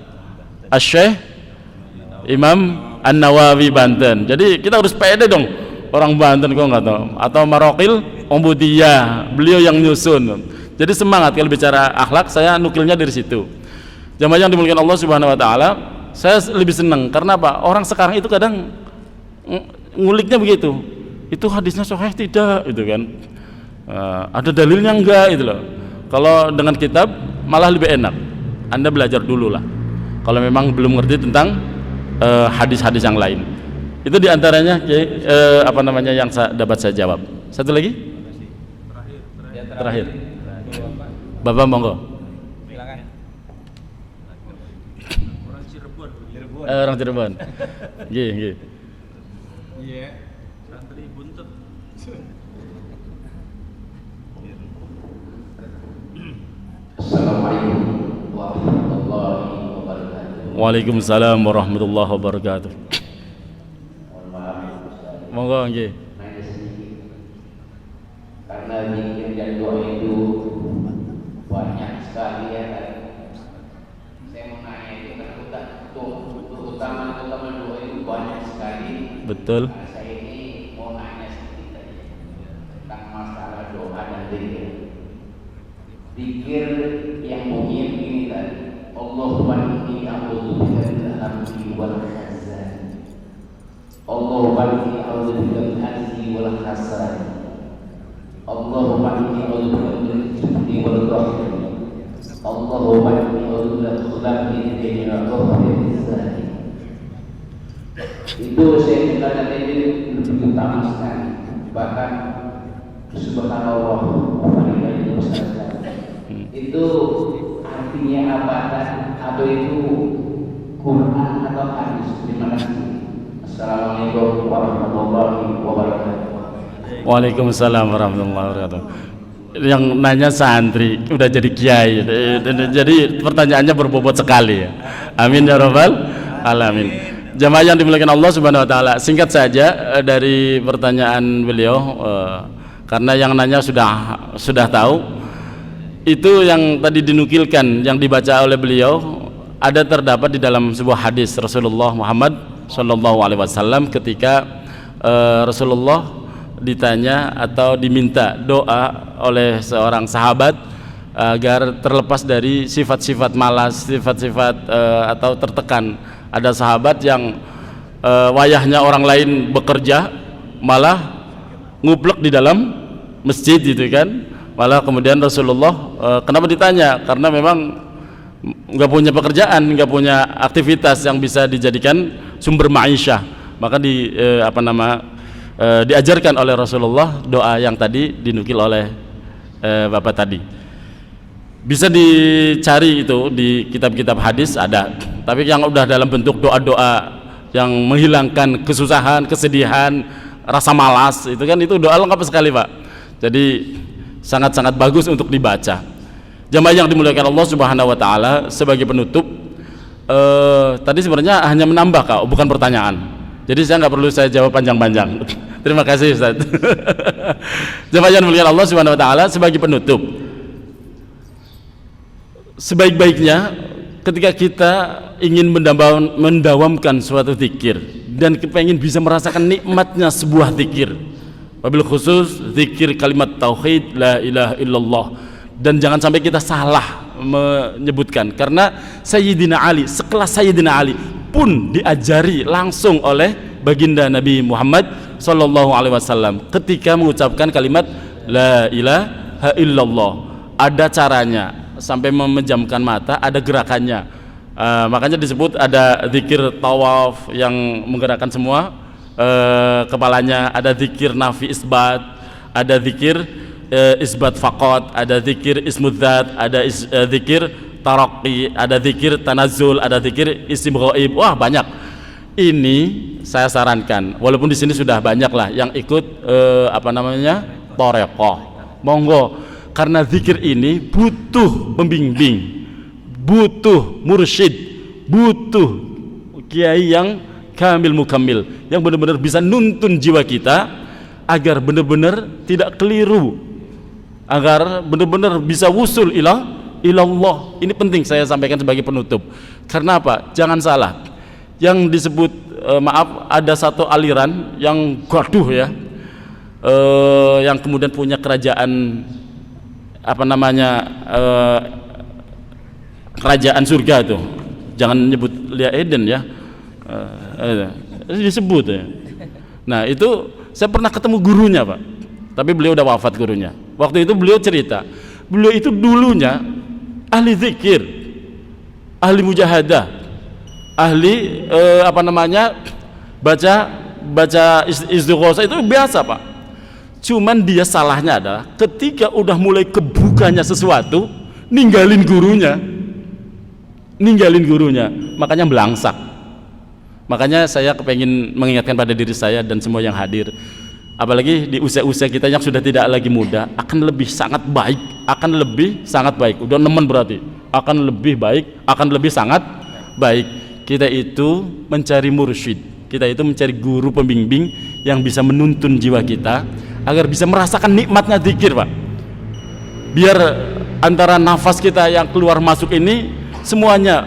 Asy-Syaikh Imam An-Nawawi Banten. Jadi kita harus pede dong, orang Banten kok nggak tahu. Atau Maraqil Umbudiyah, beliau yang nyusun. Jadi semangat kalau bicara akhlak, saya nukilnya dari situ. Jamaah yang dimuliakan Allah Subhanahu Wa Taala, saya lebih senang karena apa? Orang sekarang itu kadang nguliknya begitu, itu hadisnya sahih tidak, itu kan ada dalilnya enggak, itu loh. Kalau dengan kitab malah lebih enak, Anda belajar dulu lah kalau memang belum ngerti tentang hadis-hadis yang lain. Itu diantaranya apa namanya yang dapat saya jawab. Satu lagi terakhir. Bapak monggo. Silakan. Orang Cirebon. Nggih. Iya, santri buntut. Assalamualaikum warahmatullahi wabarakatuh. Waalaikumsalam warahmatullahi wabarakatuh. Mohon maaf, Ustaz. Monggo nggih. Nanya sedikit. Karena zikir dan doa itu banyak sekali ya kan. Saya mau nanya itu kan terutama doa itu banyak sekali. Betul. Nah, saya ini mau nanya sedikit aja tentang masalah doa dan zikir. Zikir yang bunyi begini tadi, Allahumma inni a'udzubika minal hamzi wal hazan. Allahumma inni a'udzubika min hamzi wal hazan. Allahumma inni a'udzubika min al-jubni wal rahmi. Allahumma inni a'udzubika min khulafin dunya wa khulafin. Itu saya minta nanti lebih utama sekali. Bahkan subhanallah walhamdulillah itu artinya apa atau itu Quran atau hadis? Terima kasih. Assalamualaikum warahmatullahi wabarakatuh. Waalaikumsalam warahmatullahi wabarakatuh. Yang nanya santri udah jadi kiai, jadi pertanyaannya berbobot sekali ya. Amin ya rabbal alamin. Jamaah yang dimuliakan Allah Subhanahu Wa Taala, singkat saja dari pertanyaan beliau, karena yang nanya sudah tahu. Itu yang tadi dinukilkan, yang dibaca oleh beliau ada terdapat di dalam sebuah hadis Rasulullah Muhammad SAW ketika Rasulullah ditanya atau diminta doa oleh seorang sahabat agar terlepas dari sifat-sifat malas, sifat-sifat atau tertekan. Ada sahabat yang wayahnya orang lain bekerja malah nguplek di dalam masjid gitu kan. Malah kemudian Rasulullah kenapa ditanya? Karena memang nggak punya pekerjaan, nggak punya aktivitas yang bisa dijadikan sumber ma'isyah. Maka diajarkan oleh Rasulullah doa yang tadi dinukil oleh Bapak tadi. Bisa dicari itu di kitab-kitab hadis ada. Tapi yang udah dalam bentuk doa-doa yang menghilangkan kesusahan, kesedihan, rasa malas, itu kan itu doa lengkap sekali, Pak. Jadi sangat-sangat bagus untuk dibaca. Jamaah yang dimuliakan Allah Subhanahu Wa Taala, sebagai penutup tadi sebenarnya hanya menambah Kak, bukan pertanyaan. Jadi saya nggak perlu saya jawab panjang-panjang. Terima kasih Ustaz. Jamaah yang dimuliakan Allah Subhanahu Wa Taala, sebagai penutup, sebaik-baiknya ketika kita ingin mendawamkan suatu zikir dan pengen bisa merasakan nikmatnya sebuah zikir, wabil khusus zikir kalimat tauhid la ilaha illallah, dan jangan sampai kita salah menyebutkan, karena Sayyidina Ali, sekelas Sayyidina Ali pun diajari langsung oleh baginda Nabi Muhammad SAW ketika mengucapkan kalimat la ilaha illallah. Ada caranya, sampai memejamkan mata, ada gerakannya. Makanya disebut ada zikir tawaf yang menggerakkan semua kepalanya, ada zikir nafi isbat, ada zikir isbat faqat, ada zikir ismudzat, ada zikir taraqi, ada zikir tanazzul, ada zikir isim ghaib. Wah, banyak. Ini saya sarankan, walaupun di sini sudah banyak lah yang ikut thariqah. Monggo, karena zikir ini butuh pembimbing, butuh mursyid, butuh kiai yang kamil mukammil, yang benar-benar bisa nuntun jiwa kita agar benar-benar tidak keliru, agar benar-benar bisa wusul ilallah. Ini penting saya sampaikan sebagai penutup. Karena apa? Jangan salah. Yang disebut maaf, ada satu aliran yang gaduh ya, yang kemudian punya kerajaan apa namanya, kerajaan surga tuh. Jangan nyebut Lia Eden ya, disebut ya. Nah itu saya pernah ketemu gurunya Pak, tapi beliau udah wafat gurunya. Waktu itu beliau cerita, beliau itu dulunya ahli zikir, ahli mujahadah, ahli apa namanya, baca istighosah itu biasa Pak. Cuman dia salahnya adalah ketika udah mulai kebukanya sesuatu, ninggalin gurunya, makanya belangsak. Makanya saya kepengen mengingatkan pada diri saya dan semua yang hadir, apalagi di usia-usia kita yang sudah tidak lagi muda, akan lebih sangat baik, udah nemen berarti, akan lebih baik, akan lebih sangat baik kita itu mencari mursyid, kita itu mencari guru pembimbing yang bisa menuntun jiwa kita agar bisa merasakan nikmatnya zikir Pak. Biar antara nafas kita yang keluar masuk ini semuanya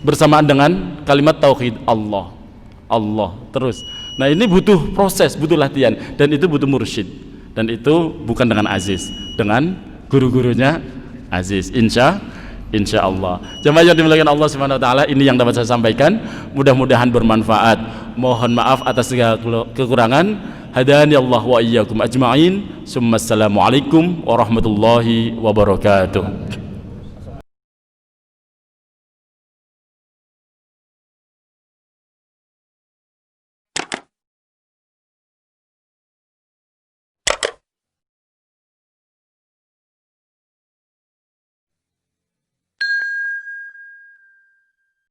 bersamaan dengan kalimat tauhid Allah terus. Nah ini butuh proses, butuh latihan, dan itu butuh mursyid, dan itu bukan dengan Aziz, dengan guru-gurunya Aziz, insya Allah. Jemaah yang dimuliakan Allah Subhanahu wa taala, ini yang dapat saya sampaikan, mudah-mudahan bermanfaat. Mohon maaf atas segala kekurangan. Hadani Allah wa iyyakum ajma'in. Assalamualaikum warahmatullahi wabarakatuh.